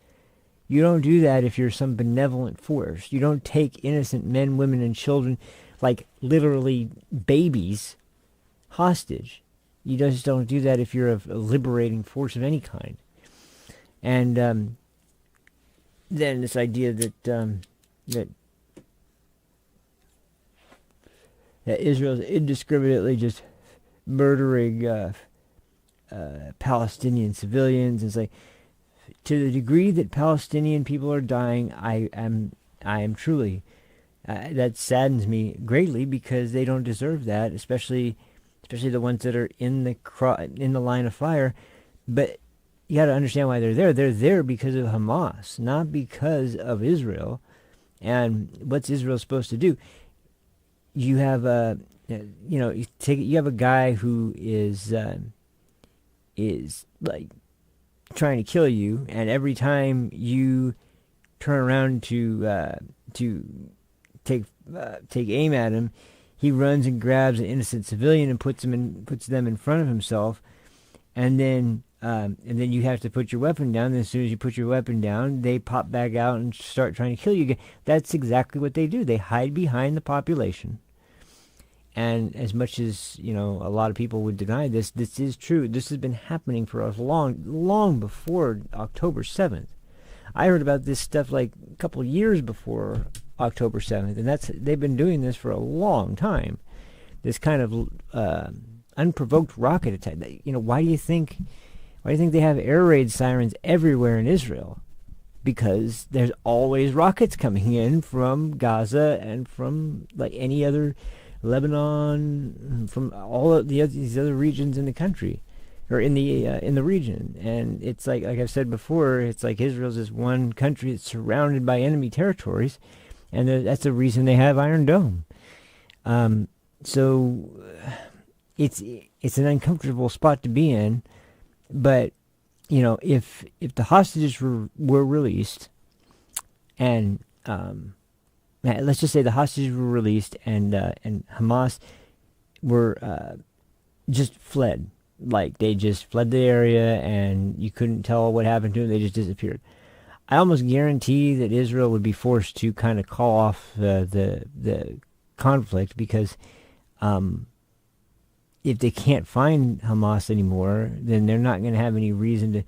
You don't do that if you're some benevolent force. You don't take innocent men, women, and children, like literally babies, hostage. You just don't do that if you're a liberating force of any kind. And then this idea that Israel's indiscriminately just murdering Palestinian civilians. It's like, to the degree that Palestinian people are dying, I am truly that saddens me greatly, because they don't deserve that, especially the ones that are in the line of fire. But you got to understand why they're there. They're there because of Hamas, not because of Israel. And what's Israel supposed to do? You have you have a guy who is like trying to kill you, and every time you turn around to take aim at him, he runs and grabs an innocent civilian and puts them in front of himself, and then you have to put your weapon down. And as soon as you put your weapon down, they pop back out and start trying to kill you again. That's exactly what they do. They hide behind the population. And as much as a lot of people would deny this, this is true. This has been happening for us long before October 7th. I heard about this stuff like a couple of years before October 7th, and they've been doing this for a long time. This kind of unprovoked rocket attack. Why do you think they have air raid sirens everywhere in Israel? Because there's always rockets coming in from Gaza and from like any other, Lebanon, from all of these other regions in the country, or in the region. And it's like I've said before, it's like Israel's this one country that's surrounded by enemy territories, and that's the reason they have Iron Dome. So it's an uncomfortable spot to be in. But if the hostages were released, and let's just say the hostages were released, and Hamas were just fled. Like, they just fled the area, and you couldn't tell what happened to them. They just disappeared. I almost guarantee that Israel would be forced to kind of call off the conflict, because if they can't find Hamas anymore, then they're not going to have any reason to.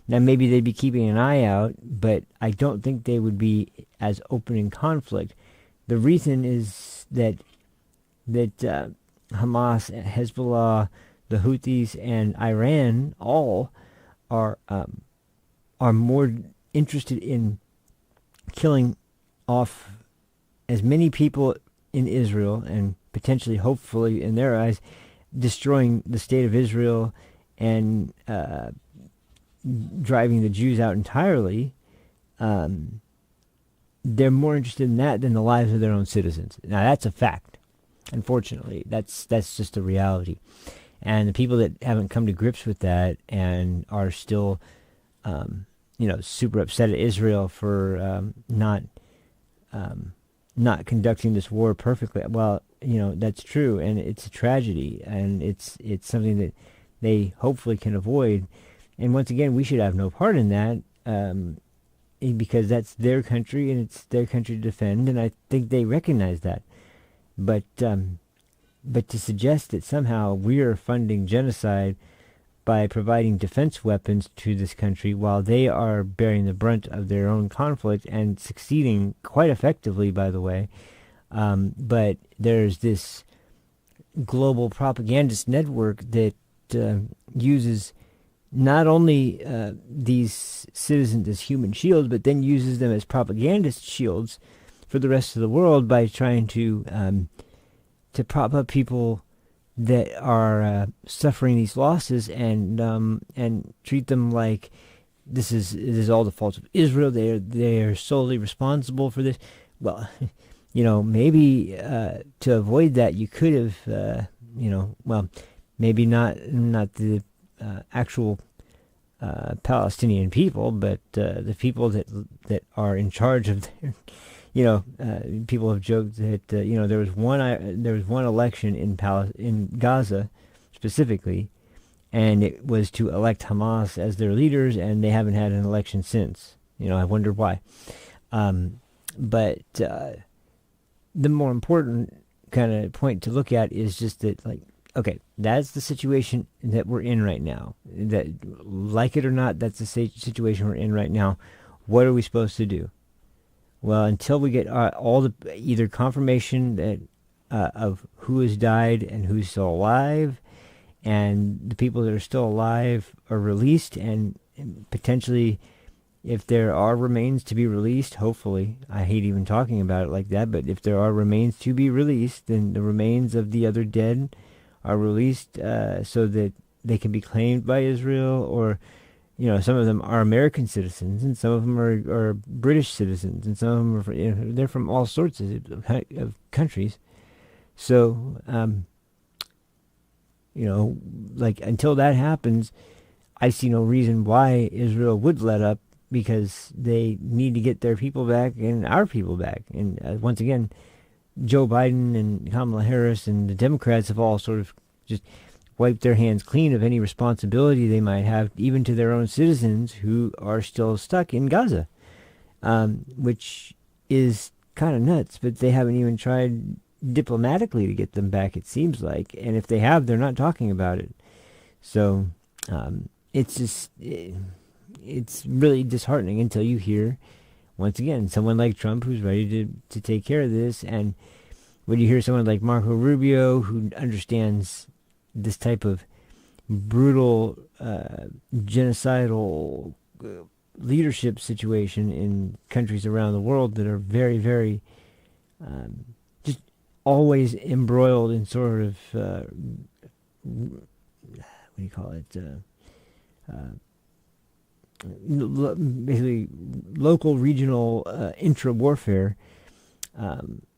Now, maybe they'd be keeping an eye out, but I don't think they would be as open in conflict. The reason is that Hamas, Hezbollah, the Houthis, and Iran all are more interested in killing off as many people in Israel and potentially, hopefully, in their eyes, destroying the state of Israel and driving the Jews out entirely. They're more interested in that than the lives of their own citizens. Now, that's a fact. Unfortunately, that's just a reality. And the people that haven't come to grips with that and are still, super upset at Israel for not conducting this war perfectly. Well, that's true, and it's a tragedy, and it's something that they hopefully can avoid. And once again, we should have no part in that, because that's their country and it's their country to defend, and I think they recognize that. But to suggest that somehow we are funding genocide by providing defense weapons to this country while they are bearing the brunt of their own conflict and succeeding quite effectively, by the way. But there's this global propagandist network that uses not only these citizens as human shields, but then uses them as propagandist shields for the rest of the world by trying to prop up people that are suffering these losses and treat them like this is all the fault of Israel. They are solely responsible for this. Well, maybe to avoid that, you could have, maybe not the actual Palestinian people, but the people that are in charge of their. People have joked that there was one election in Gaza specifically, and it was to elect Hamas as their leaders, and they haven't had an election since. I wonder why. But the more important kind of point to look at is just that, okay, that's the situation that we're in right now. That, like it or not, that's the situation we're in right now. What are we supposed to do? Well, until we get all the either confirmation that of who has died and who's still alive, and the people that are still alive are released, and potentially, if there are remains to be released, hopefully, I hate even talking about it like that, but if there are remains to be released, then the remains of the other dead are released so that they can be claimed by Israel, or some of them are American citizens, and some of them are British citizens, and some of them are they're from all sorts of countries. So, until that happens, I see no reason why Israel would let up, because they need to get their people back and our people back. And once again, Joe Biden and Kamala Harris and the Democrats have all sort of just wipe their hands clean of any responsibility they might have, even to their own citizens who are still stuck in Gaza, which is kind of nuts. But they haven't even tried diplomatically to get them back, it seems like. And if they have, they're not talking about it. So it's really disheartening until you hear, once again, someone like Trump who's ready to take care of this. And when you hear someone like Marco Rubio, who understands this type of brutal, genocidal leadership situation in countries around the world that are very, very just always embroiled in sort of, what do you call it, basically local, regional, intra-warfare,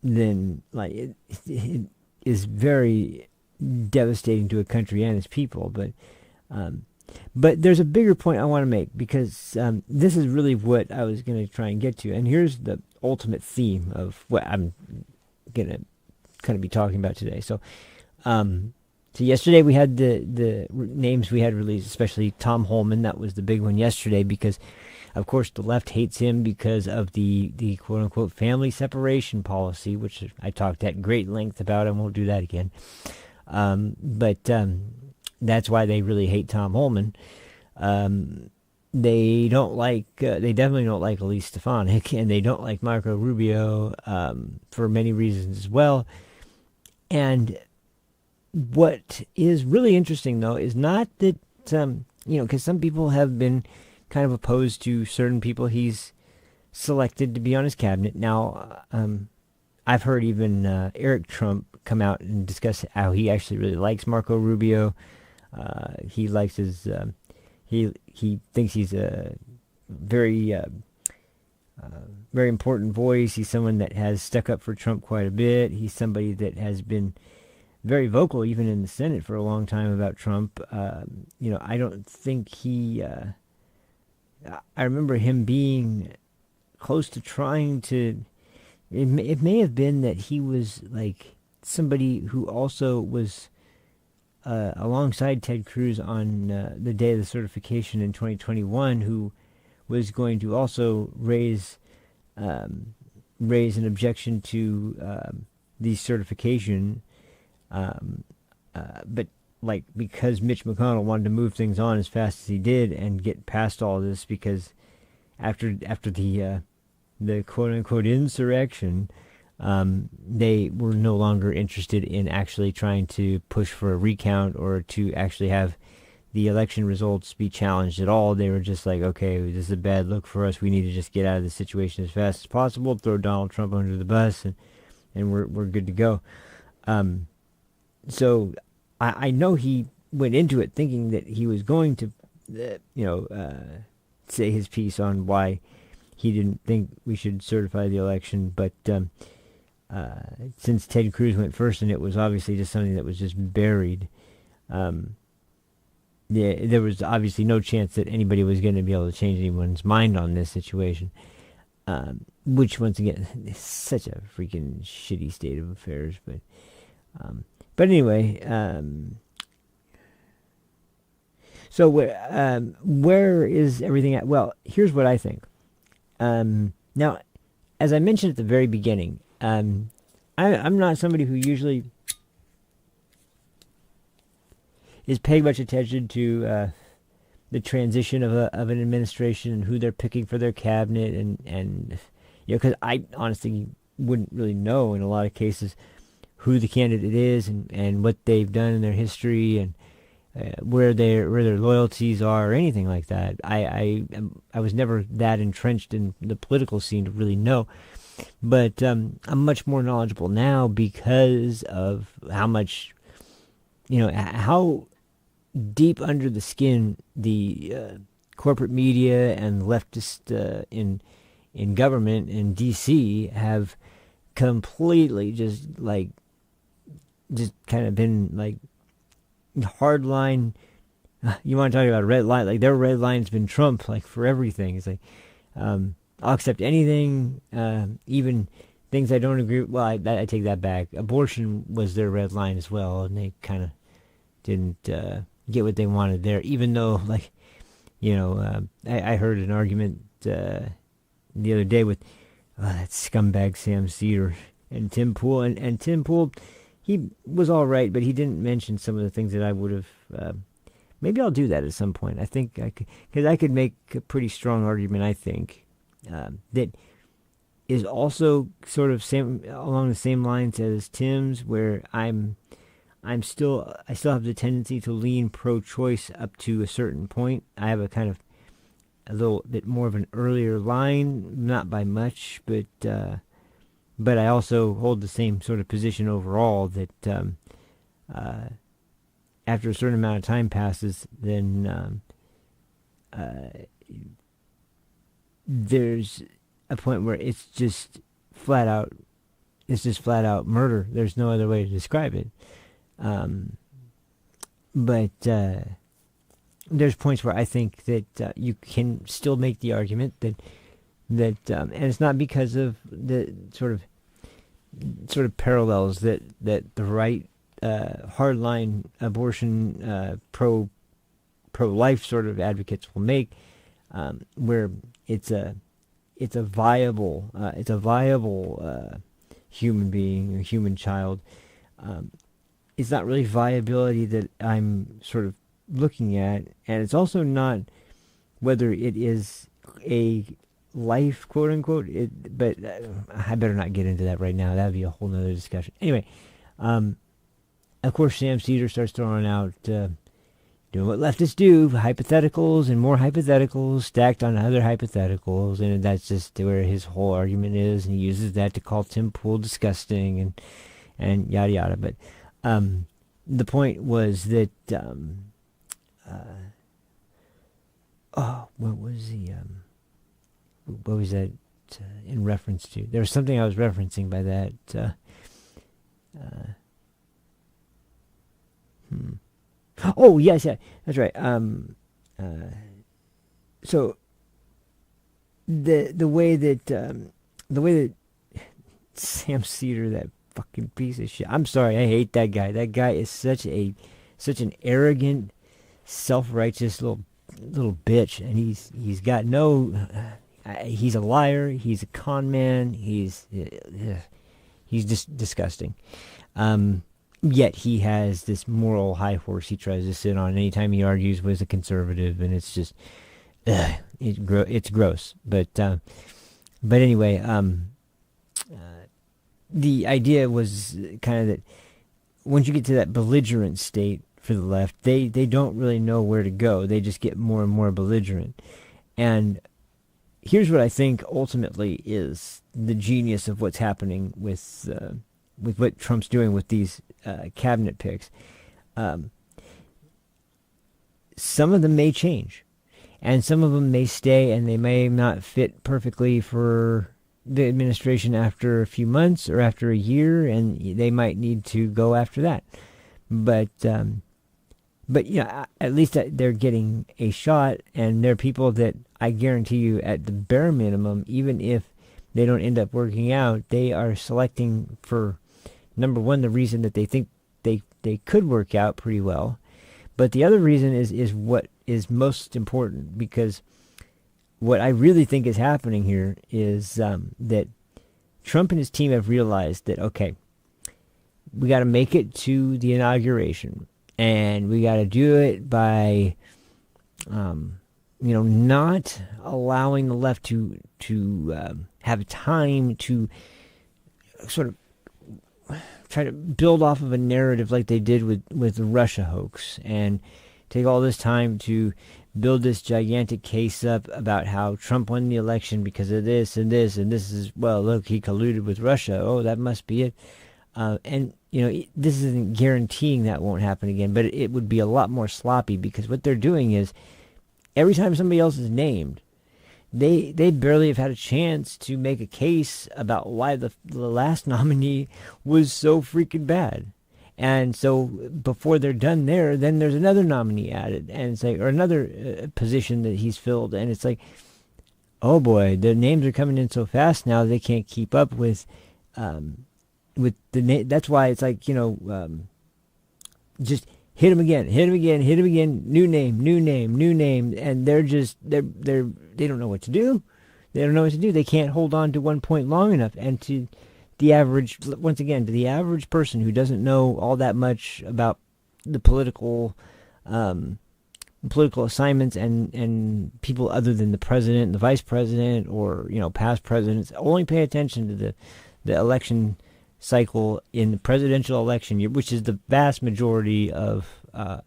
then it is very devastating to a country and its people. But there's a bigger point I want to make, because this is really what I was going to try and get to. And here's the ultimate theme of what I'm going to kind of be talking about today. So yesterday we had the names we had released, especially Tom Holman. That was the big one yesterday, because of course the left hates him because of the quote unquote family separation policy, which I talked at great length about, and won't do that again. But that's why they really hate Tom Holman. they don't like, they definitely don't like Elise Stefanik, and they don't like Marco Rubio for many reasons as well. And what is really interesting, though, is not that, because some people have been kind of opposed to certain people he's selected to be on his cabinet. Now, I've heard even Eric Trump come out and discuss how he actually really likes Marco Rubio. He likes his, he thinks he's a very, very important voice. He's someone that has stuck up for Trump quite a bit. He's somebody that has been very vocal, even in the Senate, for a long time about Trump. I don't think he. I remember him being close to trying to. It may have been that he was like somebody who also was alongside Ted Cruz on the day of the certification in 2021, who was going to also raise an objection to the certification. But like, because Mitch McConnell wanted to move things on as fast as he did and get past all this, because after the quote unquote insurrection, they were no longer interested in actually trying to push for a recount or to actually have the election results be challenged at all. They were just like, okay, this is a bad look for us. We need to just get out of this situation as fast as possible, throw Donald Trump under the bus, and we're good to go. So I know he went into it thinking that he was going to, say his piece on why he didn't think we should certify the election. But since Ted Cruz went first, and it was obviously just something that was just buried, there was obviously no chance that anybody was going to be able to change anyone's mind on this situation. Which, once again, is such a freaking shitty state of affairs. But anyway, so where is everything at? Well, here's what I think. Now, as I mentioned at the very beginning, I'm not somebody who usually is paying much attention to the transition of an administration and who they're picking for their cabinet, and because I honestly wouldn't really know in a lot of cases who the candidate is and what they've done in their history and where their loyalties are or anything like that. I was never that entrenched in the political scene to really know, but I'm much more knowledgeable now because of how much, how deep under the skin the corporate media and leftist in government in D.C. have completely just kind of been like hard line. You want to talk about a red line? Like, their red line's been Trump, like, for everything. It's like, I'll accept anything, even things I don't agree with. Well, I take that back. Abortion was their red line as well, and they kind of didn't get what they wanted there, even though, like, I heard an argument the other day with that scumbag Sam Cedar and Tim Pool, and Tim Pool, he was all right, but he didn't mention some of the things that I would have. Maybe I'll do that at some point. I think I could, because I could make a pretty strong argument, I think, that is also sort of along the same lines as Tim's, where I still have the tendency to lean pro-choice up to a certain point. I have a little bit more of an earlier line, not by much, but I also hold the same sort of position overall, that after a certain amount of time passes, then there's a point where it's just flat out murder. There's no other way to describe it. But there's points where I think that you can still make the argument that and it's not because of the sort of parallels that the right hardline abortion pro-life sort of advocates will make, where it's a viable human being, a human child. It's not really viability that I'm sort of looking at, and it's also not whether it is a life, quote unquote. But I better not get into that right now. That'd be a whole nother discussion. Anyway, of course, Sam Cedar starts throwing out doing what leftists do, hypotheticals and more hypotheticals stacked on other hypotheticals, and that's just where his whole argument is, and he uses that to call Tim Pool disgusting and yada yada. But the point was that what was that in reference to? There was something I was referencing by that. Oh yes, yeah, that's right. So the way that Sam Cedar, that fucking piece of shit. I'm sorry, I hate that guy. That guy is such an arrogant, self-righteous little bitch, and he's got no. He's a liar. He's a con man. He's just disgusting. Yet he has this moral high horse he tries to sit on anytime he argues with a conservative, and it's just, it's gross. But anyway, the idea was kind of that once you get to that belligerent state for the left, they don't really know where to go. They just get more and more belligerent. And here's what I think ultimately is the genius of what's happening with what Trump's doing with these cabinet picks. Some of them may change, and some of them may stay, and they may not fit perfectly for the administration after a few months or after a year, and they might need to go after that. But at least they're getting a shot, and they're people that I guarantee you, at the bare minimum, even if they don't end up working out, they are selecting for, number one, the reason that they think they could work out pretty well. But the other reason is what is most important, because what I really think is happening here is that Trump and his team have realized that, okay, we got to make it to the inauguration, and we got to do it by, not allowing the left to have time to sort of try to build off of a narrative like they did with the Russia hoax, and take all this time to build this gigantic case up about how Trump won the election because of this and this, and this is, well, look, he colluded with Russia. Oh, that must be it. And, this isn't guaranteeing that won't happen again, but it would be a lot more sloppy, because what they're doing is every time somebody else is named, they barely have had a chance to make a case about why the last nominee was so freaking bad. And so before they're done there, then there's another nominee added, and it's like, or another position that he's filled, and it's like, oh boy, the names are coming in so fast now they can't keep up with the name. That's why it's like, just hit him again, new name, and they don't know what to do. They can't hold on to one point long enough. And to the average person who doesn't know all that much about the political assignments and people other than the president and the vice president, or past presidents, only pay attention to the election cycle in the presidential election year, which is the vast majority of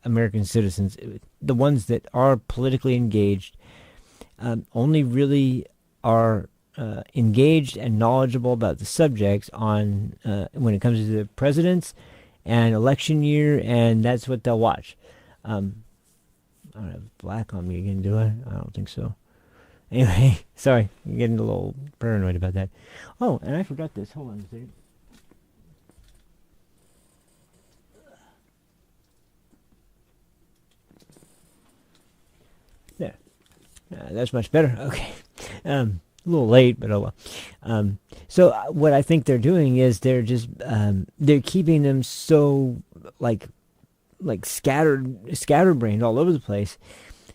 American citizens. The ones that are politically engaged only really are engaged and knowledgeable about the subjects on when it comes to the presidents and election year, and that's what they'll watch. I don't have black on me again, do I? I don't think so. Anyway, sorry, I'm getting a little paranoid about that. Oh, and I forgot this. Hold on a second. There. That's much better. Okay. A little late, but oh well. So what I think they're doing is they're just they're keeping them so like scatterbrained all over the place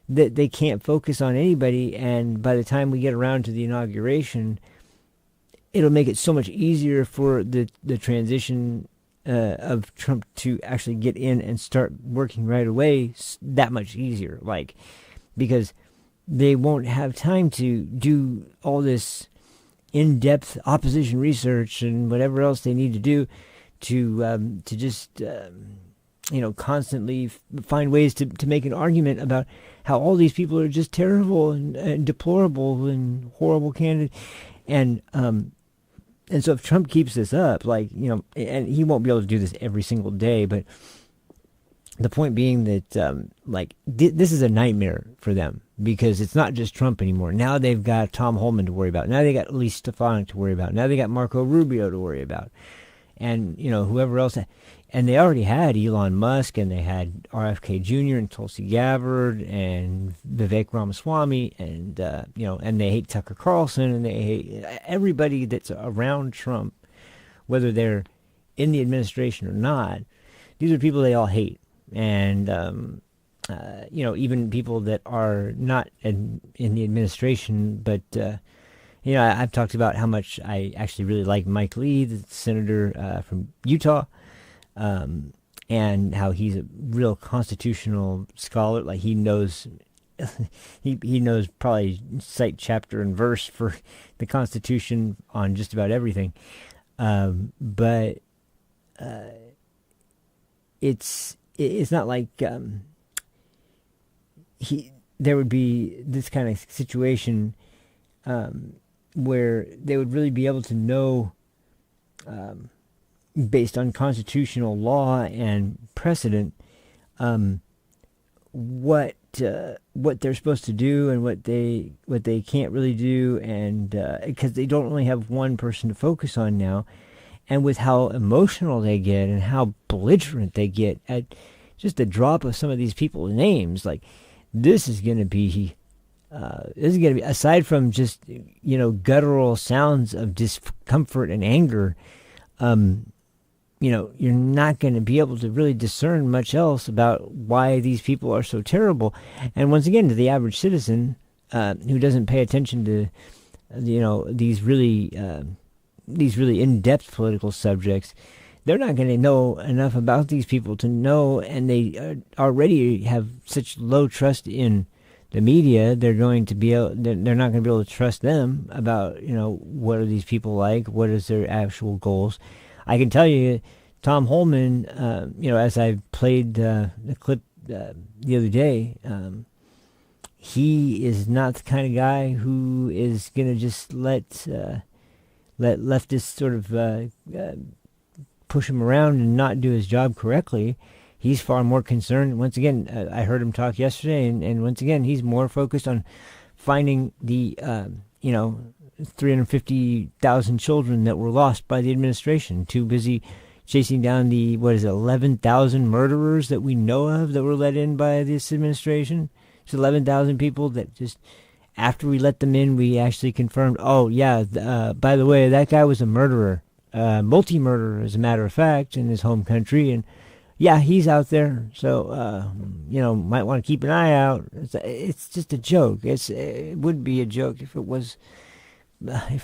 that they can't focus on anybody. And by the time we get around to the inauguration, it'll make it so much easier for the transition of Trump to actually get in and start working right away. That much easier, because they won't have time to do all this in-depth opposition research and whatever else they need to do to just constantly find ways to make an argument about how all these people are just terrible and deplorable and horrible candidates. And so if Trump keeps this up, and he won't be able to do this every single day, but the point being that this is a nightmare for them, because it's not just Trump anymore. Now they've got Tom Holman to worry about. Now they got Elise Stefanik to worry about. Now they got Marco Rubio to worry about, and whoever else. And they already had Elon Musk, and they had RFK Jr. and Tulsi Gabbard and Vivek Ramaswamy, and and they hate Tucker Carlson, and they hate everybody that's around Trump, whether they're in the administration or not. These are people they all hate, and even people that are not in the administration, but. I've talked about how much I actually really like Mike Lee, the senator from Utah. And how he's a real constitutional scholar. Like, he knows, he knows probably cite chapter and verse for the Constitution on just about everything. But it's not like there would be this kind of situation where they would really be able to know. Based on constitutional law and precedent, what they're supposed to do and what they can't really do, and because they don't only have one person to focus on now, and with how emotional they get and how belligerent they get at just the drop of some of these people's names, like this is going to be aside from just guttural sounds of discomfort and anger. You're not going to be able to really discern much else about why these people are so terrible. And once again, to the average citizen who doesn't pay attention to, these really in-depth political subjects, they're not going to know enough about these people to know, and they already have such low trust in the media. They're not going to be able to trust them about, what are these people like? What is their actual goals? I can tell you, Tom Holman, as I played the clip the other day, he is not the kind of guy who is going to just let leftists sort of push him around and not do his job correctly. He's far more concerned. Once again, I heard him talk yesterday, and once again, he's more focused on finding the 350,000 children that were lost by the administration, too busy chasing down the 11,000 murderers that we know of that were let in by this administration. It's 11,000 people that just, after we let them in, we actually confirmed, by the way, that guy was a murderer, multi-murderer, as a matter of fact, in his home country, and yeah, he's out there, so might want to keep an eye out. It's just a joke. It would be a joke if it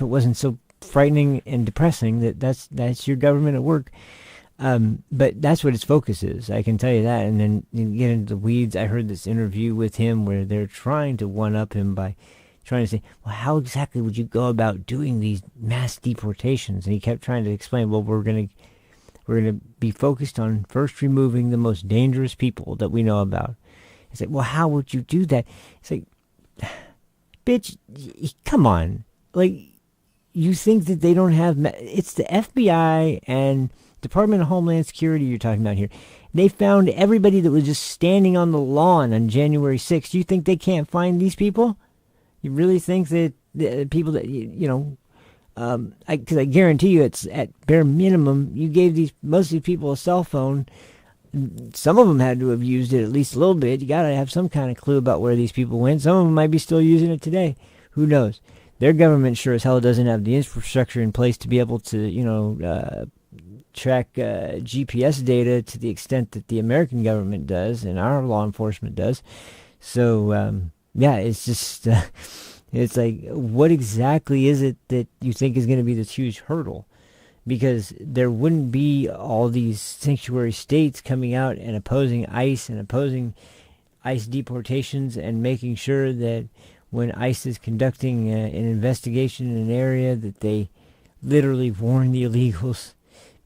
wasn't so frightening and depressing that's your government at work. But that's what its focus is. I can tell you that. And then you get into the weeds. I heard this interview with him where they're trying to one-up him by trying to say, well, how exactly would you go about doing these mass deportations? And he kept trying to explain, well, we're going to be focused on first removing the most dangerous people that we know about. It's like, well, how would you do that? It's like, bitch, come on. Like, you think that they don't have... It's the FBI and Department of Homeland Security you're talking about here. They found everybody that was just standing on the lawn on January 6th. You think they can't find these people? You really think that the people that, because I guarantee you it's at bare minimum, you gave most of these people a cell phone. Some of them had to have used it at least a little bit. You got to have some kind of clue about where these people went. Some of them might be still using it today. Who knows? Their government sure as hell doesn't have the infrastructure in place to be able to, track GPS data to the extent that the American government does and our law enforcement does. So, it's just, it's like, what exactly is it that you think is going to be this huge hurdle? Because there wouldn't be all these sanctuary states coming out and opposing ICE and opposing ICE deportations and making sure that when ICE is conducting an investigation in an area that they literally warn the illegals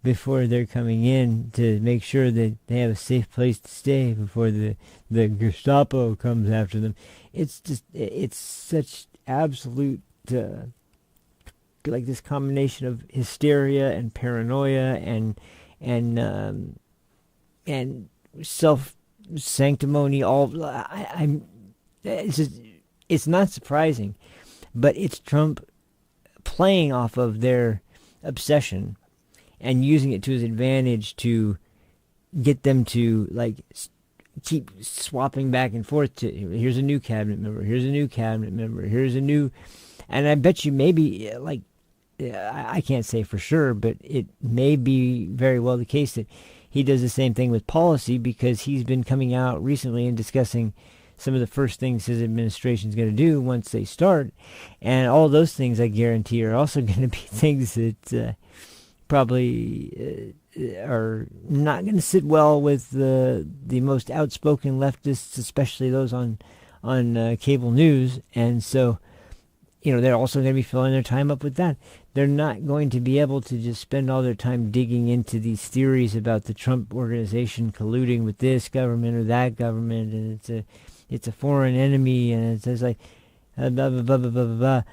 before they're coming in to make sure that they have a safe place to stay before the Gestapo comes after them. It's just, it's such absolute, like this combination of hysteria and paranoia and self sanctimony. It's not surprising, but it's Trump playing off of their obsession and using it to his advantage to get them to like keep swapping back and forth to here's a new cabinet member, here's a new cabinet member, here's a new, and I bet you maybe like I can't say for sure, but it may be very well the case that he does the same thing with policy, because he's been coming out recently and discussing some of the first things his administration is going to do once they start. And all those things, I guarantee, are also going to be things that probably are not going to sit well with the most outspoken leftists, especially those on cable news. And so, they're also going to be filling their time up with that. They're not going to be able to just spend all their time digging into these theories about the Trump organization colluding with this government or that government, and it's a foreign enemy, and it says like blah blah blah blah blah blah.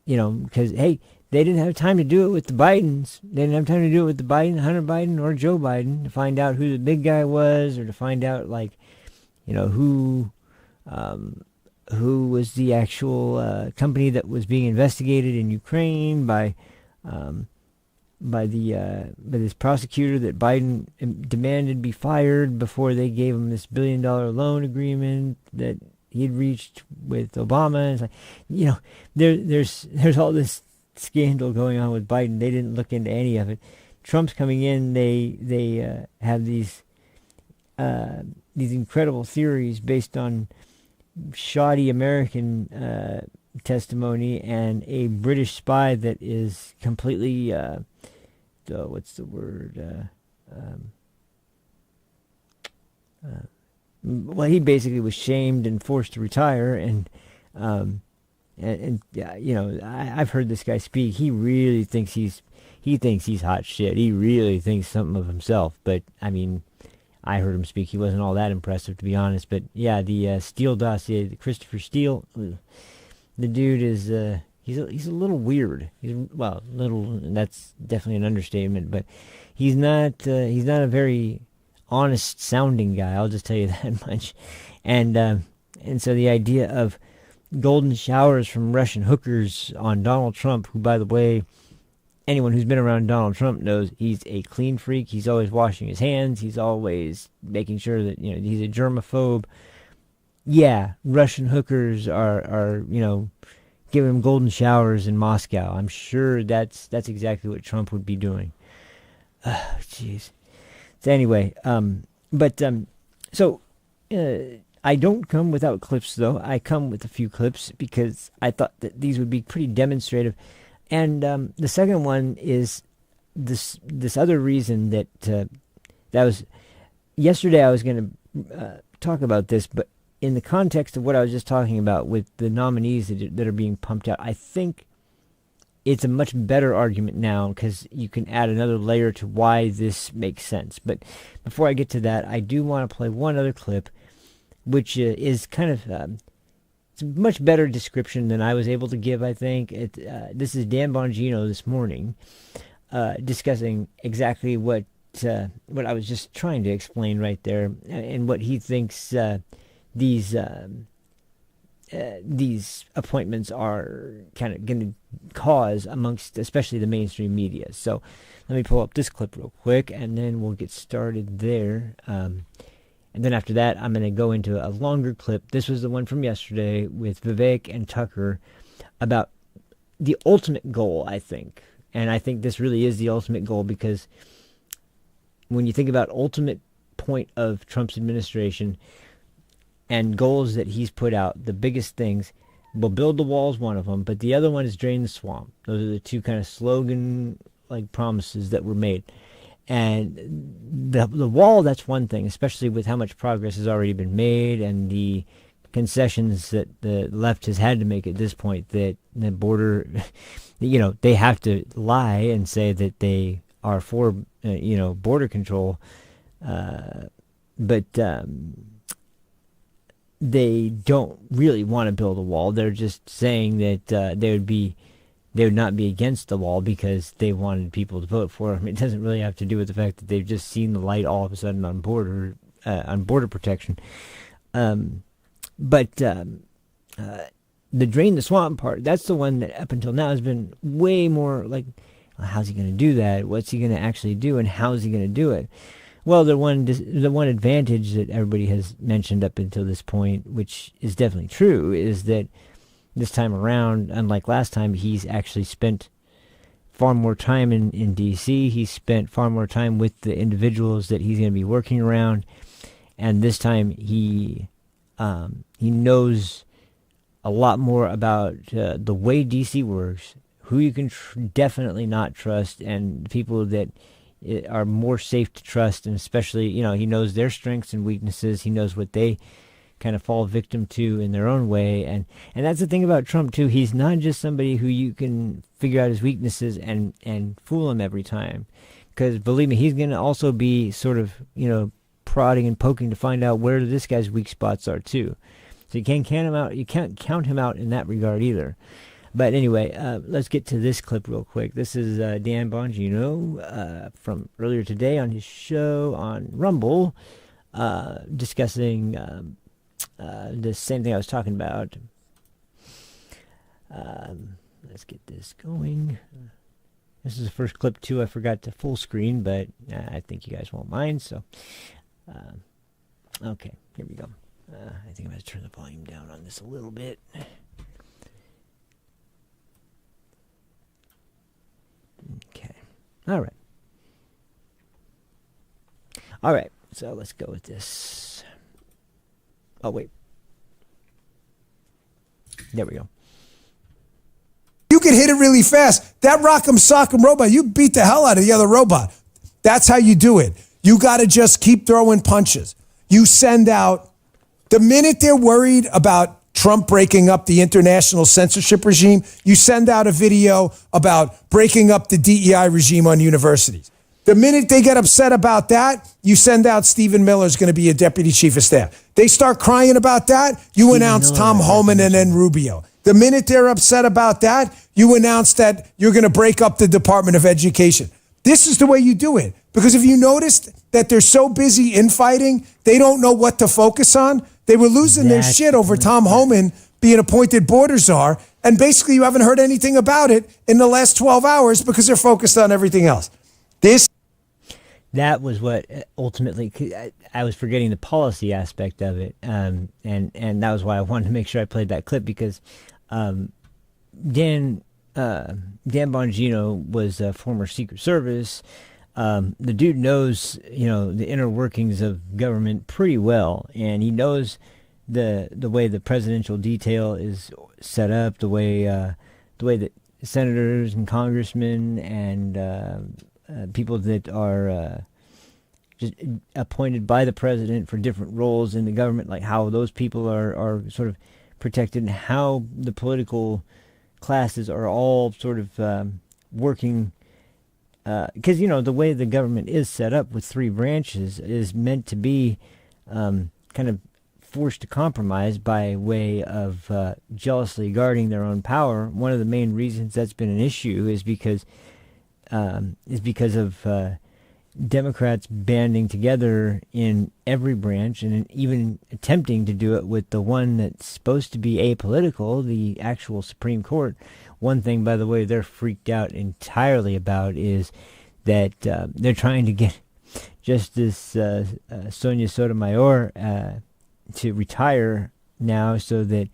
Because hey, they didn't have time to do it with the Bidens. They didn't have time to do it with the Biden, Hunter Biden, or Joe Biden, to find out who the big guy was, or to find out who was the actual company that was being investigated in Ukraine by this prosecutor that Biden demanded be fired before they gave him this $1 billion loan agreement that he'd reached with Obama. It's like, there's all this scandal going on with Biden. They didn't look into any of it. Trump's coming in. They have these incredible theories based on shoddy American testimony and a British spy that is completely what's the word? Well, he basically was shamed and forced to retire, and I've heard this guy speak. He really thinks he's hot shit. He really thinks something of himself. But I mean, I heard him speak. He wasn't all that impressive, to be honest. But yeah, the Steele dossier, the Christopher Steele, the dude is he's a little weird. Little. That's definitely an understatement. But he's not a very honest sounding guy. I'll just tell you that much. And so the idea of golden showers from Russian hookers on Donald Trump, who, by the way, anyone who's been around Donald Trump knows he's a clean freak. He's always washing his hands. He's always making sure that he's a germaphobe. Yeah, Russian hookers are giving him golden showers in Moscow. I'm sure that's exactly what Trump would be doing. Jeez. So anyway, I don't come without clips, though. I come with a few clips because I thought that these would be pretty demonstrative. And the second one is this other reason that was yesterday. I was going to talk about this, but in the context of what I was just talking about with the nominees that are being pumped out, I think it's a much better argument now because you can add another layer to why this makes sense. But before I get to that, I do want to play one other clip, which is kind of it's a much better description than I was able to give, I think. This is Dan Bongino this morning discussing exactly what I was just trying to explain right there, and what he thinks these appointments are kind of going to cause amongst especially the mainstream media. So let me pull up this clip real quick, and then we'll get started there. And then after that, I'm going to go into a longer clip. This was the one from yesterday with Vivek and Tucker about the ultimate goal, I think. And I think this really is the ultimate goal, because when you think about ultimate point of Trump's administration and goals that he's put out, the biggest things, well, build the wall is one of them, but the other one is drain the swamp. Those are the two kind of slogan-like promises that were made. And the wall, that's one thing, especially with how much progress has already been made and the concessions that the left has had to make at this point, that the border, they have to lie and say that they are for, border control, but they don't really want to build a wall. They're just saying that they would not be against the wall because they wanted people to vote for them. It doesn't really have to do with the fact that they've just seen the light all of a sudden on border protection. But the drain the swamp part, that's the one that up until now has been way more like, well, how's he going to do that? What's he going to actually do, and how's he going to do it? Well, the one advantage that everybody has mentioned up until this point, which is definitely true, is that this time around, unlike last time, he's actually spent far more time in D.C. He's spent far more time with the individuals that he's going to be working around, and this time he knows a lot more about the way D.C. works, who you can definitely not trust, and people that are more safe to trust, and especially, he knows their strengths and weaknesses. He knows what they kind of fall victim to in their own way, and that's the thing about Trump too. He's not just somebody who you can figure out his weaknesses and fool him every time, because believe me, he's going to also be sort of prodding and poking to find out where this guy's weak spots are too. So you can't count him out. You can't count him out in that regard either. But anyway, let's get to this clip real quick. This is Dan Bongino from earlier today on his show on Rumble, discussing the same thing I was talking about. Let's get this going. This is the first clip, too. I forgot to full screen, but I think you guys won't mind. So, okay, here we go. I think I'm going to turn the volume down on this a little bit. Okay. All right. So let's go with this. Oh, wait. There we go. You can hit it really fast. That rock'em sock'em robot, you beat the hell out of the other robot. That's how you do it. You got to just keep throwing punches. You send out, the minute they're worried about Trump breaking up the international censorship regime, you send out a video about breaking up the DEI regime on universities. The minute they get upset about that, you send out Stephen Miller's going to be a deputy chief of staff. They start crying about that, you announce Tom Holman and then Rubio. The minute they're upset about that, you announce that you're going to break up the Department of Education. This is the way you do it. Because if you noticed that they're so busy infighting, they don't know what to focus on. They were losing their shit over Tom Holman being appointed border czar, and basically you haven't heard anything about it in the last 12 hours because they're focused on everything else. That was what ultimately, I was forgetting the policy aspect of it, and that was why I wanted to make sure I played that clip, because Dan Bongino was a former Secret Service. The dude knows, the inner workings of government pretty well, and he knows the way the presidential detail is set up, the way that senators and congressmen and people that are just appointed by the president for different roles in the government, like how those people are sort of protected, and how the political classes are all sort of working. Because, the way the government is set up with three branches is meant to be kind of forced to compromise by way of jealously guarding their own power. One of the main reasons that's been an issue is because of Democrats banding together in every branch, and even attempting to do it with the one that's supposed to be apolitical, the actual Supreme Court. One thing, by the way, they're freaked out entirely about is that they're trying to get Justice Sonia Sotomayor to retire now, so that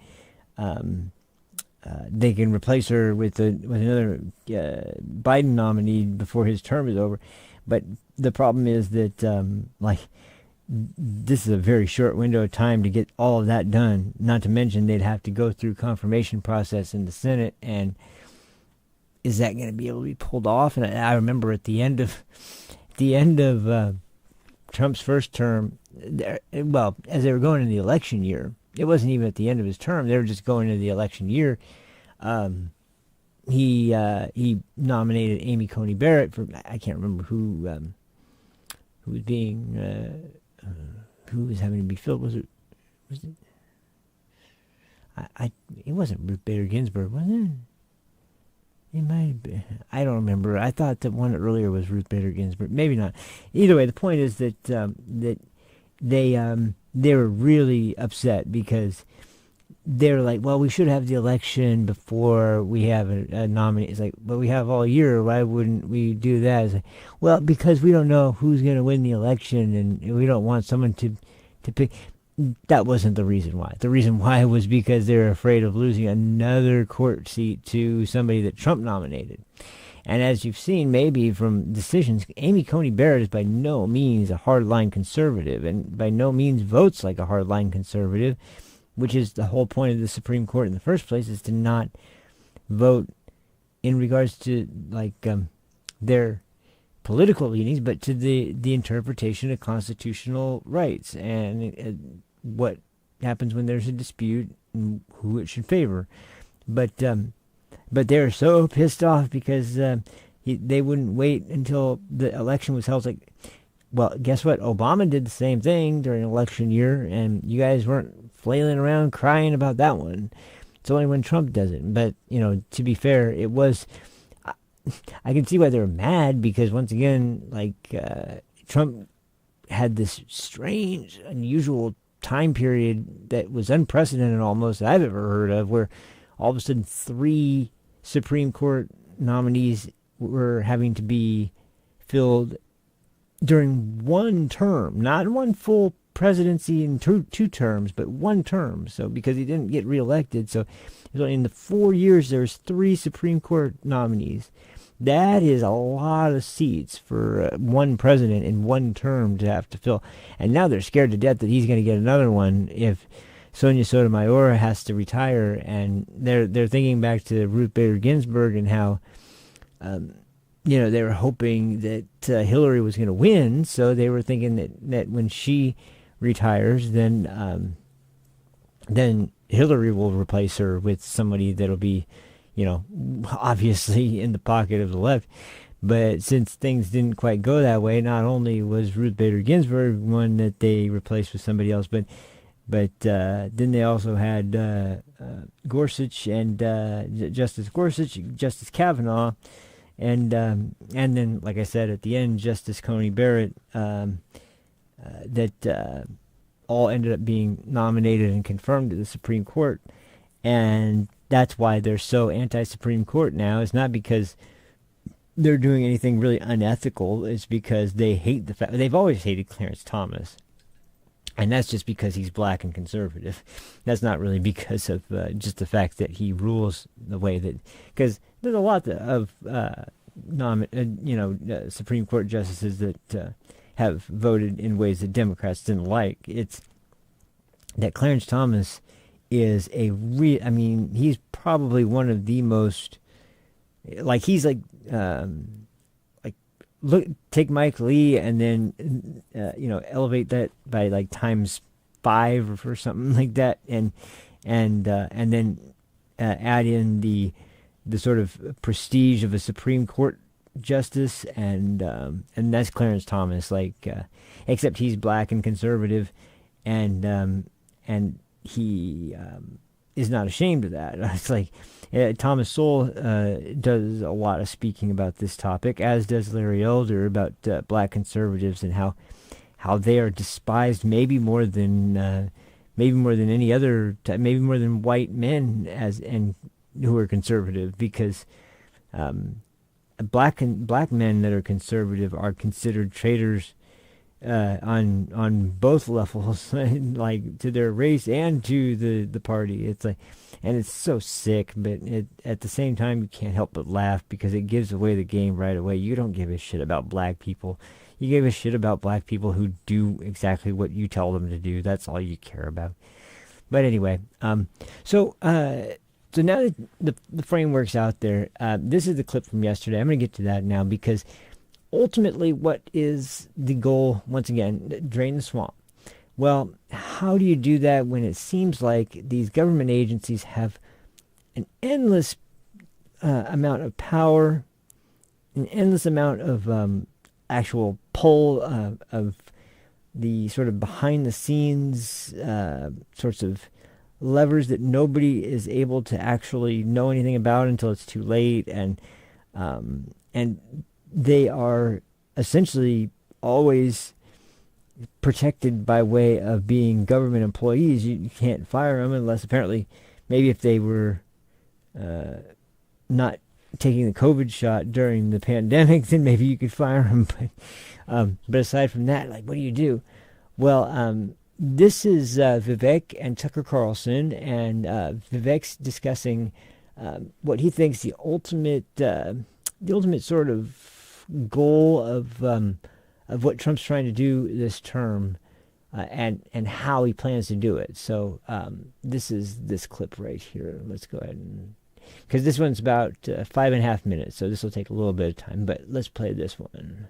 they can replace her with another Biden nominee before his term is over. But the problem is that this is a very short window of time to get all of that done. Not to mention they'd have to go through confirmation process in the Senate, and is that going to be able to be pulled off? And I remember at the end of Trump's first term, as they were going in the election year, it wasn't even at the end of his term. They were just going into the election year. He nominated Amy Coney Barrett for, I can't remember who was being who was having to be filled. Was it it wasn't Ruth Bader Ginsburg, was it? It might have been. I don't remember. I thought that one earlier was Ruth Bader Ginsburg. Maybe not. Either way, the point is that that they were really upset because they were like, well, we should have the election before we have a nominee. It's like, but we have all year. Why wouldn't we do that? It's like, well, because we don't know who's going to win the election, and we don't want someone to pick. That wasn't the reason why. The reason why was because they're afraid of losing another court seat to somebody that Trump nominated. And as you've seen maybe from decisions, Amy Coney Barrett is by no means a hardline conservative and by no means votes like a hardline conservative, which is the whole point of the Supreme Court in the first place, is to not vote in regards to their political leanings, but to the interpretation of constitutional rights and what happens when there's a dispute and who it should favor. But they're so pissed off because they wouldn't wait until the election was held. It's like, well, guess what? Obama did the same thing during election year, and you guys weren't flailing around crying about that one. It's only when Trump does it. But, to be fair, it was... I can see why they were mad because, once again, Trump had this strange, unusual time period that was unprecedented almost that I've ever heard of, where all of a sudden 3 Supreme Court nominees were having to be filled during one term, not one full presidency in two terms, but one term. So because he didn't get reelected, so in the 4 years there was 3 Supreme Court nominees. That is a lot of seats for one president in one term to have to fill. And now they're scared to death that he's going to get another one if Sonia Sotomayor has to retire. And they're thinking back to Ruth Bader Ginsburg and how, they were hoping that Hillary was going to win. So they were thinking that when she retires, then Hillary will replace her with somebody that'll be, obviously in the pocket of the left. But since things didn't quite go that way, not only was Ruth Bader Ginsburg one that they replaced with somebody else, but then they also had Gorsuch and Justice Gorsuch, Justice Kavanaugh, and then, like I said, at the end, Justice Coney Barrett, that all ended up being nominated and confirmed to the Supreme Court. And that's why they're so anti-Supreme Court now. It's not because they're doing anything really unethical. It's because they hate the fact. They've always hated Clarence Thomas. And that's just because he's black and conservative. That's not really because of just the fact that he rules the way that... Because there's a lot of Supreme Court justices that have voted in ways that Democrats didn't like. It's that Clarence Thomas is he's probably one of the most, take Mike Lee and then, elevate that by times 5 or something like that. And then add in the sort of prestige of a Supreme Court justice. And that's Clarence Thomas, except he's black and conservative and he is not ashamed of that. It's like Thomas Sowell does a lot of speaking about this topic, as does Larry Elder, about black conservatives and how they are despised maybe more than any other, maybe more than white men and who are conservative, because black men that are conservative are considered traitors on both levels, to their race and to the party. It's and it's so sick, but at the same time you can't help but laugh because it gives away the game right away. You don't give a shit about black people. You give a shit about black people who do exactly what you tell them to do. That's all you care about. But anyway, so now that the framework's out there, this is the clip from yesterday. I'm going to get to that now because ultimately, what is the goal? Once again, drain the swamp. Well, how do you do that when it seems like these government agencies have an endless amount of power, an endless amount of actual pull of the sort of behind the scenes sorts of levers that nobody is able to actually know anything about until it's too late, and they are essentially always protected by way of being government employees. You can't fire them unless apparently maybe if they were not taking the COVID shot during the pandemic, then maybe you could fire them. But aside from that, like, what do you do? Well, this is Vivek and Tucker Carlson, and Vivek's discussing what he thinks the ultimate sort of goal of what Trump's trying to do this term, and how he plans to do it. So this is this clip right here. Let's go ahead and, because this one's about 5.5 minutes, so this will take a little bit of time, but let's play this one.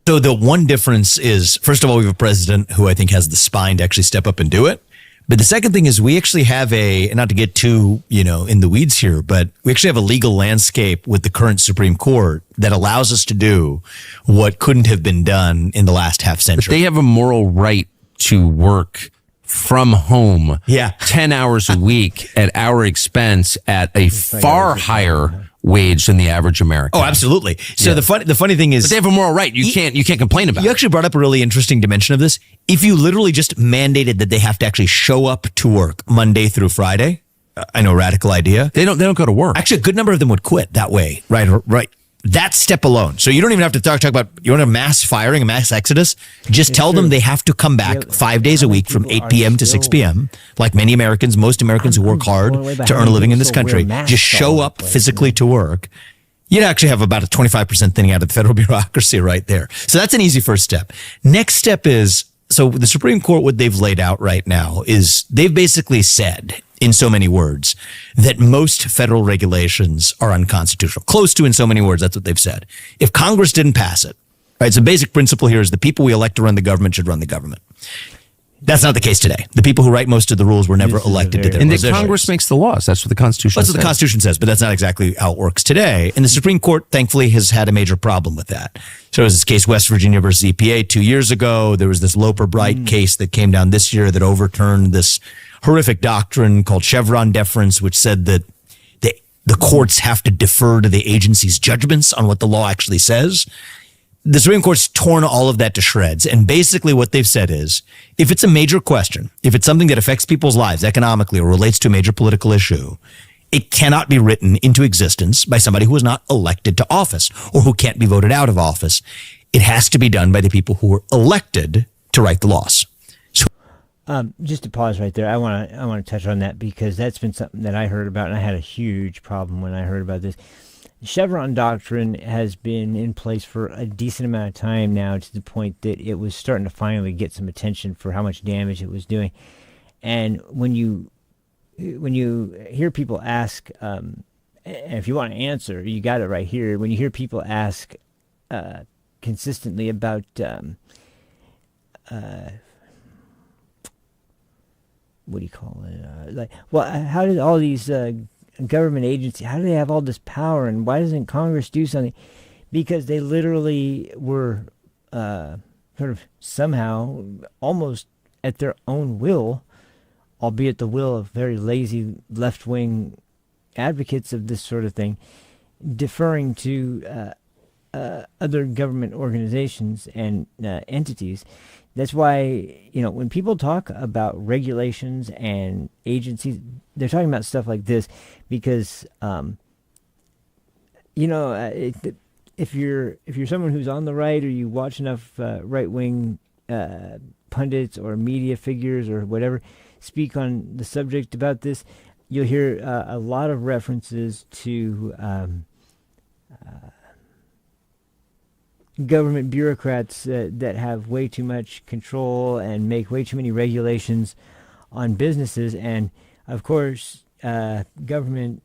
So the one difference is, first of all, we have a president who I think has the spine to actually step up and do it. But the second thing is we actually have not to get too, in the weeds here, but we actually have a legal landscape with the current Supreme Court that allows us to do what couldn't have been done in the last half century. But they have a moral right to work from home 10 hours a week at our expense at a far higher wage than the average American. Oh, absolutely. So the funny thing is, but they have a moral right. You can't complain about it. You actually brought up a really interesting dimension of this. If you literally just mandated that they have to actually show up to work Monday through Friday, I know, radical idea. They don't go to work. Actually, a good number of them would quit that way. Right. That step alone. So you don't even have to talk about, you want a mass firing, a mass exodus. Just tell them they have to come back 5 days a week from 8 p.m. to 6 p.m. Like most Americans who work hard to earn a living in this country. Just show up physically to work. You'd actually have about a 25% thinning out of the federal bureaucracy right there. So that's an easy first step. Next step is, so the Supreme Court, what they've laid out right now is they've basically said, in so many words, that most federal regulations are unconstitutional. Close to, in so many words, that's what they've said. If Congress didn't pass it, right? So the basic principle here is the people we elect to run the government should run the government. That's not the case today. The people who write most of the rules were never elected to their positions. And the Congress makes the laws. That's what the Constitution says. That's what the Constitution says, but that's not exactly how it works today. And the Supreme Court, thankfully, has had a major problem with that. So there was this case, West Virginia versus EPA 2 years ago. There was this Loper-Bright case that came down this year that overturned this horrific doctrine called Chevron deference, which said that the courts have to defer to the agency's judgments on what the law actually says. The Supreme Court's torn all of that to shreds. And basically what they've said is, if it's a major question, if it's something that affects people's lives economically or relates to a major political issue, it cannot be written into existence by somebody who is not elected to office or who can't be voted out of office. It has to be done by the people who are elected to write the laws. Just to pause right there, I want to touch on that because that's been something that I heard about, and I had a huge problem when I heard about this. Chevron doctrine has been in place for a decent amount of time now, to the point that it was starting to finally get some attention for how much damage it was doing. And when you hear people ask, and if you want to answer, you got it right here. When you hear people ask consistently about what do you call it? How did all these government agencies, how do they have all this power, and why doesn't Congress do something? Because they literally were sort of somehow almost at their own will, albeit the will of very lazy left-wing advocates of this sort of thing, deferring to other government organizations and entities. That's why, when people talk about regulations and agencies, they're talking about stuff like this because, if you're someone who's on the right, or you watch enough right-wing pundits or media figures or whatever speak on the subject about this, you'll hear a lot of references to government bureaucrats that have way too much control and make way too many regulations on businesses. And of course, government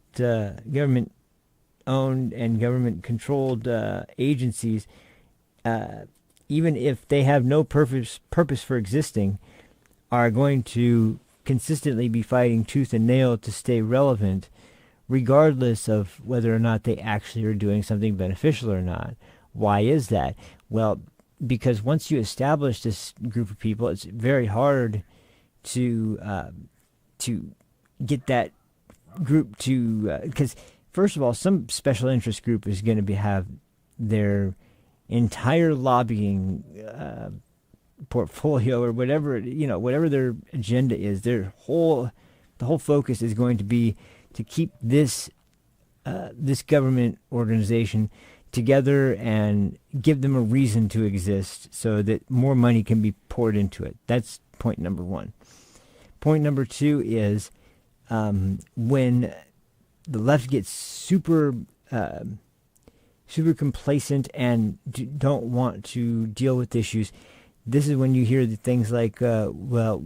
owned and government controlled agencies even if they have no purpose for existing, are going to consistently be fighting tooth and nail to stay relevant, regardless of whether or not they actually are doing something beneficial or not. Why is that? Well, because once you establish this group of people, it's very hard to get that group to, because first of all, some special interest group is going to have their entire lobbying portfolio or whatever, whatever their agenda is, the whole focus is going to be to keep this government organization together and give them a reason to exist so that more money can be poured into it. That's point number one. Point number two is when the left gets super complacent and don't want to deal with issues. This is when you hear the things like, well,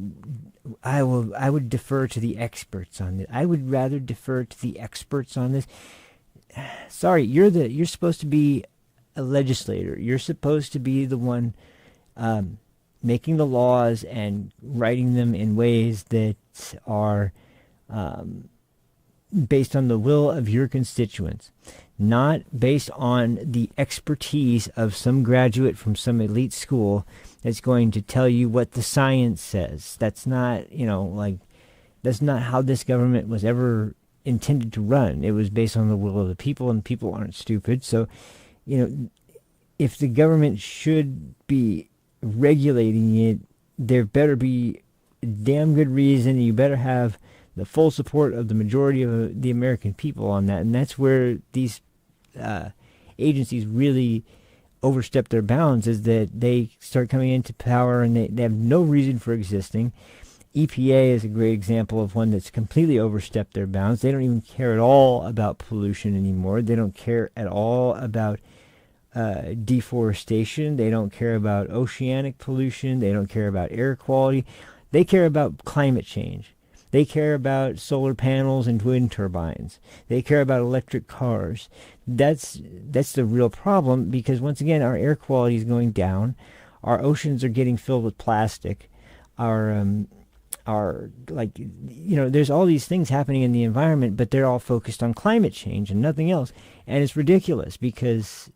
I would defer to the experts on this. I would rather defer to the experts on this. Sorry, you're supposed to be a legislator. You're supposed to be the one making the laws and writing them in ways that are based on the will of your constituents, not based on the expertise of some graduate from some elite school that's going to tell you what the science says. That's not, that's not how this government was ever intended to run. It was based on the will of the people, and people aren't stupid. So, if the government should be regulating it, there better be a damn good reason. You better have the full support of the majority of the American people on that. And that's where these agencies really overstep their bounds, is that they start coming into power and they have no reason for existing. EPA is a great example of one that's completely overstepped their bounds. They don't even care at all about pollution anymore. They don't care at all about deforestation. They don't care about oceanic pollution. They don't care about air quality. They care about climate change. They care about solar panels and wind turbines. They care about electric cars. That's the real problem, because once again, our air quality is going down. Our oceans are getting filled with plastic. There's all these things happening in the environment, but they're all focused on climate change and nothing else. And it's ridiculous, because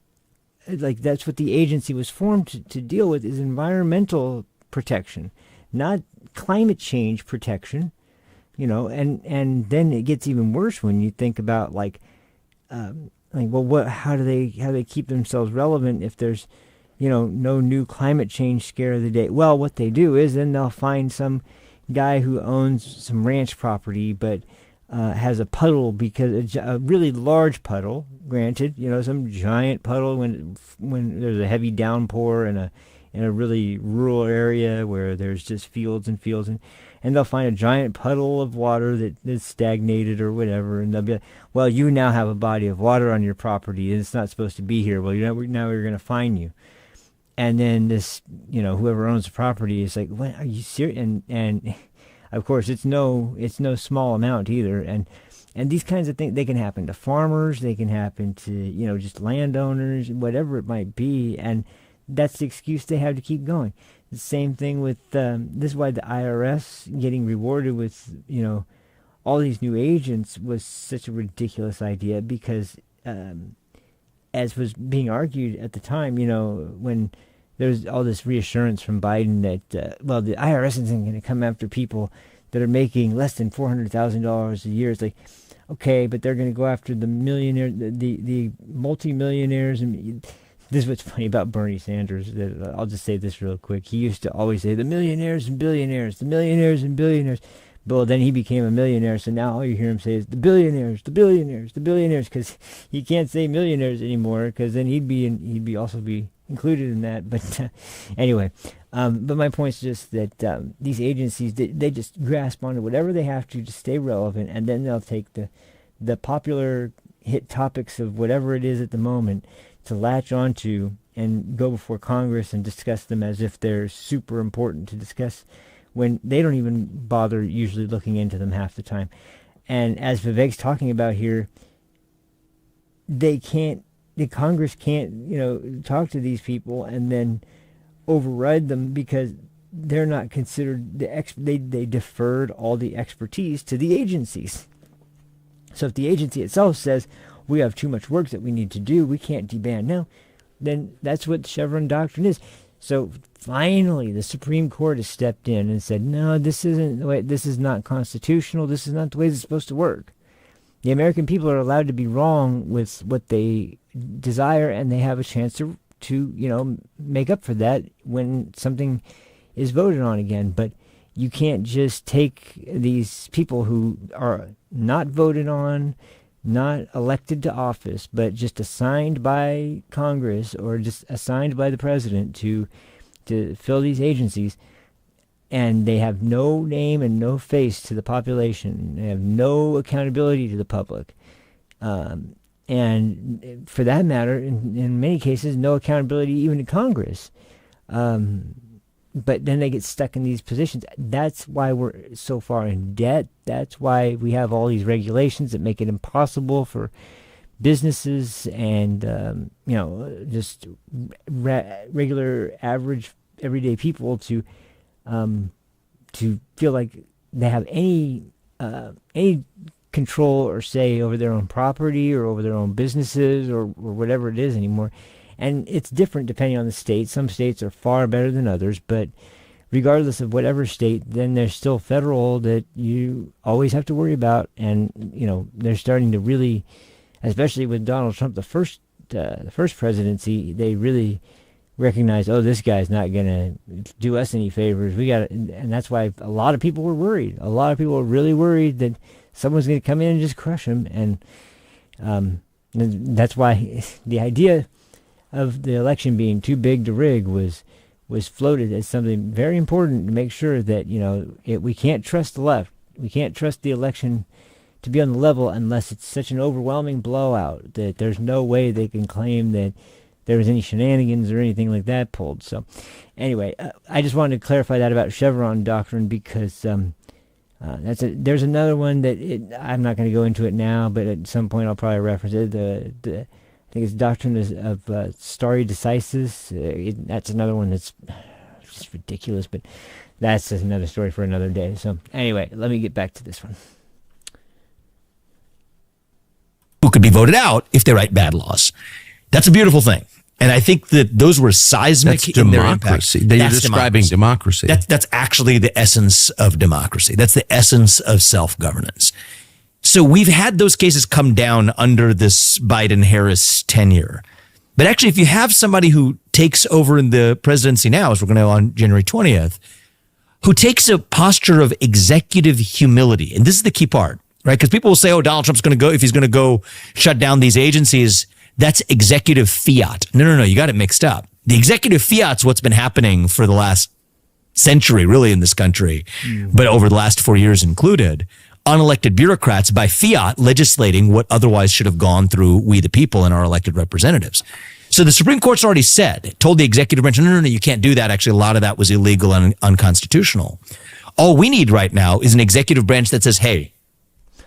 that's what the agency was formed to deal with, is environmental protection, not climate change protection. And then it gets even worse when you think about how do they keep themselves relevant if there's, no new climate change scare of the day? Well, what they do is then they'll find some guy who owns some ranch property, but has a puddle, because a really large puddle, granted, some giant puddle when there's a heavy downpour in a really rural area where there's just fields and fields, and they'll find a giant puddle of water that's stagnated or whatever, and they'll be like, well, you now have a body of water on your property, and it's not supposed to be here. Well, now we're going to fine you. And then this, whoever owns the property is like, what, are you serious? And of course, it's no small amount either. And these kinds of things, they can happen to farmers, they can happen to, just landowners, whatever it might be. And that's the excuse they have to keep going. The same thing with, this is why the IRS getting rewarded with, all these new agents was such a ridiculous idea, because, as was being argued at the time, when there's all this reassurance from Biden that, the IRS isn't going to come after people that are making less than $400,000 a year. It's like, okay, but they're going to go after the millionaire, the multimillionaires. And this is what's funny about Bernie Sanders. That I'll just say this real quick. He used to always say the millionaires and billionaires, the millionaires and billionaires. Well, then he became a millionaire, so now all you hear him say is the billionaires, the billionaires, the billionaires, because he can't say millionaires anymore, because then he'd be also be included in that. But anyway, but my point is just that these agencies, they just grasp onto whatever they have to stay relevant, and then they'll take the popular hit topics of whatever it is at the moment to latch onto and go before Congress and discuss them as if they're super important to discuss, when they don't even bother usually looking into them half the time. And as Vivek's talking about here, the Congress can't, talk to these people and then override them because they're not considered they deferred all the expertise to the agencies. So if the agency itself says we have too much work that we need to do, we can't deband now, then that's what Chevron doctrine is. So finally, the Supreme Court has stepped in and said, no, this isn't the way. This is not constitutional. This is not the way it's supposed to work. The American people are allowed to be wrong with what they desire, and they have a chance to make up for that when something is voted on again. But you can't just take these people who are not voted on, not elected to office, but just assigned by Congress or just assigned by the president to fill these agencies, and they have no name and no face to the population. They have no accountability to the public. And for that matter, in many cases, no accountability even to Congress. But then they get stuck in these positions. That's why we're so far in debt. That's why we have all these regulations that make it impossible for businesses and just regular, average, everyday people to feel like they have any control or say over their own property or over their own businesses or whatever it is anymore. And it's different depending on the state. Some states are far better than others, but regardless of whatever state, then there's still federal that you always have to worry about. And, they're starting to really, especially with Donald Trump, the first presidency, they really recognize, oh, this guy's not going to do us any favors. And that's why a lot of people were worried. A lot of people were really worried that someone's going to come in and just crush him. And that's why the idea of the election being too big to rig was floated as something very important to make sure that we can't trust the left. We can't trust the election to be on the level unless it's such an overwhelming blowout that there's no way they can claim that there was any shenanigans or anything like that pulled. So anyway, I just wanted to clarify that about Chevron doctrine because there's another one that I'm not going to go into it now, but at some point I'll probably reference it. I think it's doctrine of stare decisis. That's another one that's just ridiculous, but that's just another story for another day. So anyway, let me get back to this one. Who could be voted out if they write bad laws. That's a beautiful thing. And I think that those were seismic That's in democracy. their impact. You're describing democracy. That's actually the essence of democracy. That's the essence of self-governance. So we've had those cases come down under this Biden-Harris tenure. But actually, if you have somebody who takes over in the presidency now, as we're going to on January 20th, who takes a posture of executive humility, and this is the key part, right? Because people will say, oh, Donald Trump's going to go, if he's going to go shut down these agencies, that's executive fiat. No, you got it mixed up. The executive fiat's what's been happening for the last century, really, in this country, but over the last 4 years included. Unelected bureaucrats by fiat legislating what otherwise should have gone through we the people and our elected representatives. So the Supreme Court's already told the executive branch, no, you can't do that. Actually, a lot of that was illegal and unconstitutional. All we need right now is an executive branch that says, hey,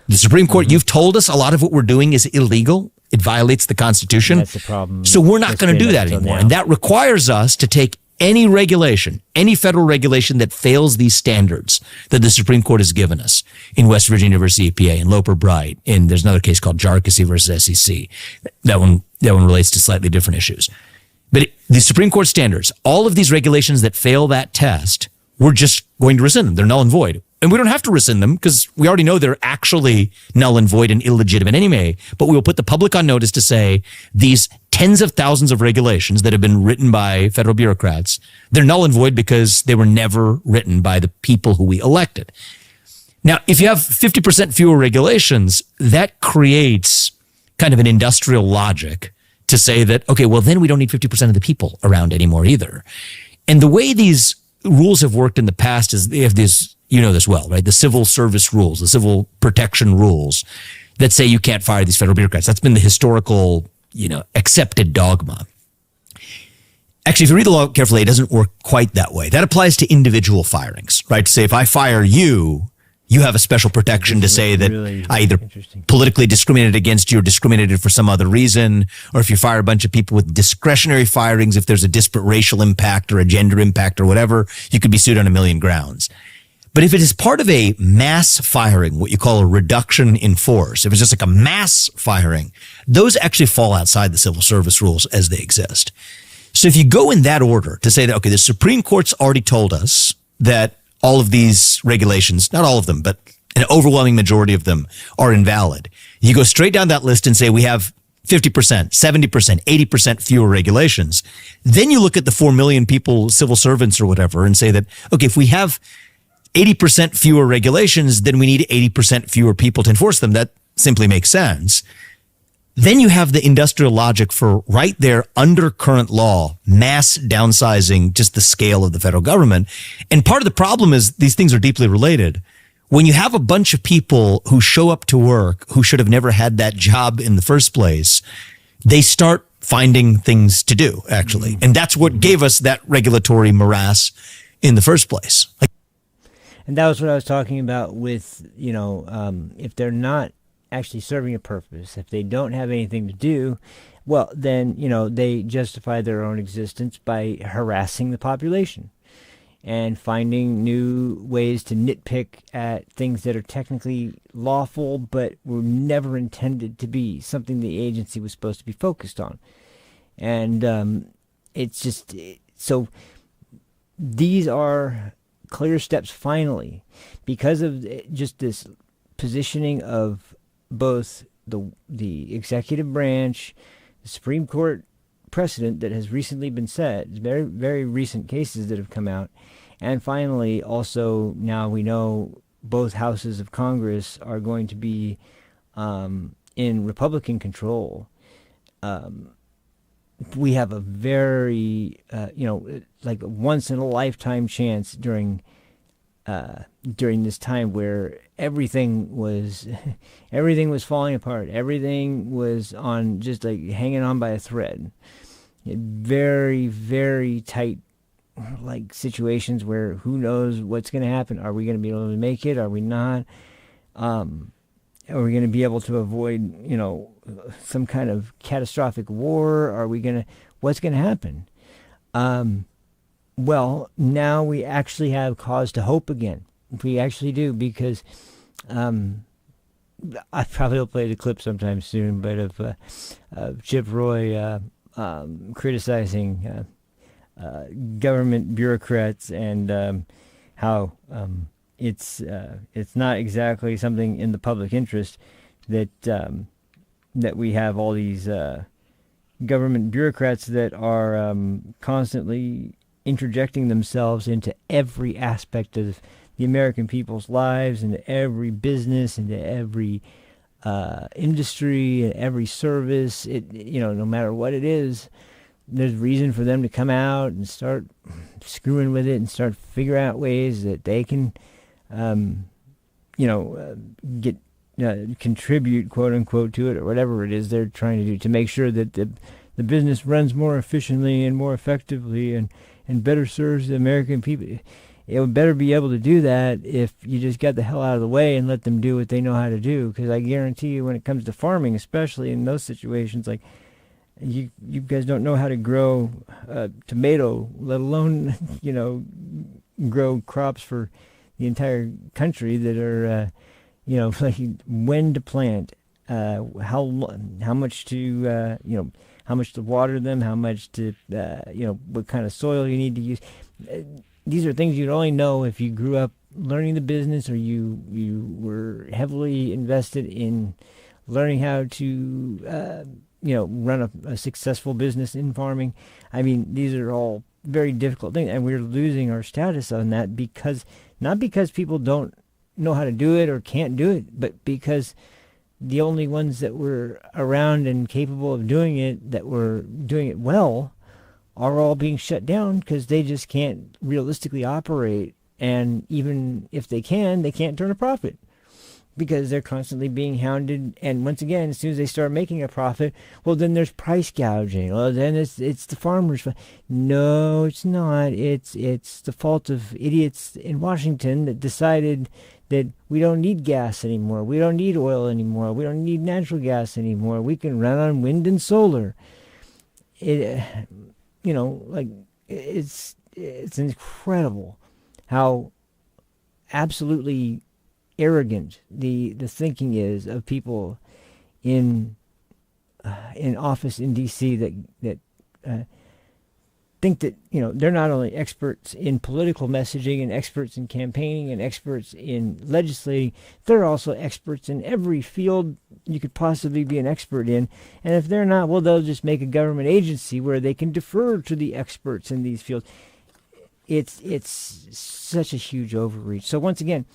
the Supreme Court, you've told us a lot of what we're doing is illegal. It violates the Constitution. That's the problem. So we're not going to do that anymore. And that requires us to take any regulation, any federal regulation that fails these standards that the Supreme Court has given us in West Virginia versus EPA, in Loper Bright, and there's another case called Jarkissi versus SEC. That one relates to slightly different issues. But the Supreme Court standards, all of these regulations that fail that test, we're just going to rescind them. They're null and void. And we don't have to rescind them because we already know they're actually null and void and illegitimate anyway. But we will put the public on notice to say these tens of thousands of regulations that have been written by federal bureaucrats, they're null and void because they were never written by the people who we elected. Now, if you have 50% fewer regulations, that creates kind of an industrial logic to say that, okay, well, then we don't need 50% of the people around anymore either. And the way these rules have worked in the past is they have this, you know this well, right? The civil service rules, the civil protection rules that say you can't fire these federal bureaucrats. That's been the historical, accepted dogma. Actually, if you read the law carefully, it doesn't work quite that way. That applies to individual firings, right? To say if I fire you, you have a special protection to say that really I either interesting. politically discriminated against you or discriminated for some other reason, or if you fire a bunch of people with discretionary firings, if there's a disparate racial impact or a gender impact or whatever, you could be sued on a million grounds. But if it is part of a mass firing, what you call a reduction in force, if it's just like a mass firing, those actually fall outside the civil service rules as they exist. So if you go in that order to say that, okay, the Supreme Court's already told us that all of these regulations, not all of them, but an overwhelming majority of them are invalid. You go straight down that list and say we have 50%, 70%, 80% fewer regulations. Then you look at the 4 million people, civil servants or whatever, and say that, okay, if we have 80% fewer regulations, then we need 80% fewer people to enforce them. That simply makes sense. Then you have the industrial logic for right there under current law, mass downsizing just the scale of the federal government. And part of the problem is these things are deeply related. When you have a bunch of people who show up to work who should have never had that job in the first place, they start finding things to do, actually. And that's what gave us that regulatory morass in the first place. And that was what I was talking about with, if they're not actually serving a purpose, if they don't have anything to do, well, then, they justify their own existence by harassing the population and finding new ways to nitpick at things that are technically lawful but were never intended to be something the agency was supposed to be focused on. And it's just, so these are clear steps finally, because of just this positioning of both the executive branch, the Supreme Court precedent that has recently been set, very, very recent cases that have come out, and finally also now we know both houses of Congress are going to be in Republican control. We have a very, like a once in a lifetime chance during this time where everything was falling apart. Everything was on just like hanging on by a thread. Very, very tight, like situations where who knows what's going to happen. Are we going to be able to make it? Are we not? Are we going to be able to avoid, some kind of catastrophic war? What's going to happen? Well, now we actually have cause to hope again. We actually do, because I probably will play the clip sometime soon, but of Chip Roy criticizing government bureaucrats and how it's not exactly something in the public interest that we have all these government bureaucrats that are constantly interjecting themselves into every aspect of the American people's lives, into every business, into every industry, and every service. No matter what it is, there's reason for them to come out and start screwing with it and start figuring out ways that they can, contribute, quote unquote, to it, or whatever it is they're trying to do to make sure that the business runs more efficiently and more effectively and better serves the American people. It would better be able to do that if you just got the hell out of the way and let them do what they know how to do. Because I guarantee you, when it comes to farming, especially in those situations, like you guys don't know how to grow tomato, let alone grow crops for the entire country that are like when to plant, how much to how much to water them, how much to what kind of soil you need to use. These are things you'd only know if you grew up learning the business, or you were heavily invested in learning how to run a successful business in farming. I mean, these are all very difficult things, and we're losing our status on that not because people don't know how to do it or can't do it, but because the only ones that were around and capable of doing it, that were doing it well, are all being shut down because they just can't realistically operate. And even if they can't turn a profit because they're constantly being hounded. And once again, as soon as they start making a profit, well, then there's price gouging. Well, then it's the farmers' fault. No, it's not. It's the fault of idiots in Washington that decided that we don't need gas anymore, we don't need oil anymore, we don't need natural gas anymore, we can run on wind and solar. It, like it's incredible how absolutely arrogant the thinking is of people in office in D.C. that think that they're not only experts in political messaging and experts in campaigning and experts in legislating, they're also experts in every field you could possibly be an expert in. And if they're not, well, they'll just make a government agency where they can defer to the experts in these fields. It's such a huge overreach. So once again,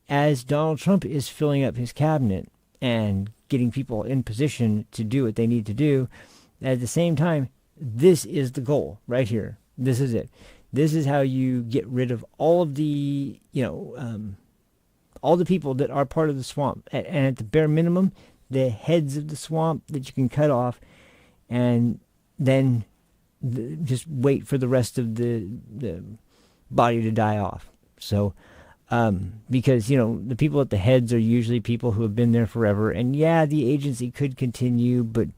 as Donald Trump is filling up his cabinet and getting people in position to do what they need to do, at the same time, this is the goal right here. This is it. This is how you get rid of all of the, all the people that are part of the swamp. And at the bare minimum, the heads of the swamp that you can cut off, and then just wait for the rest of the body to die off. So, because, the people at the heads are usually people who have been there forever. And yeah, the agency could continue, but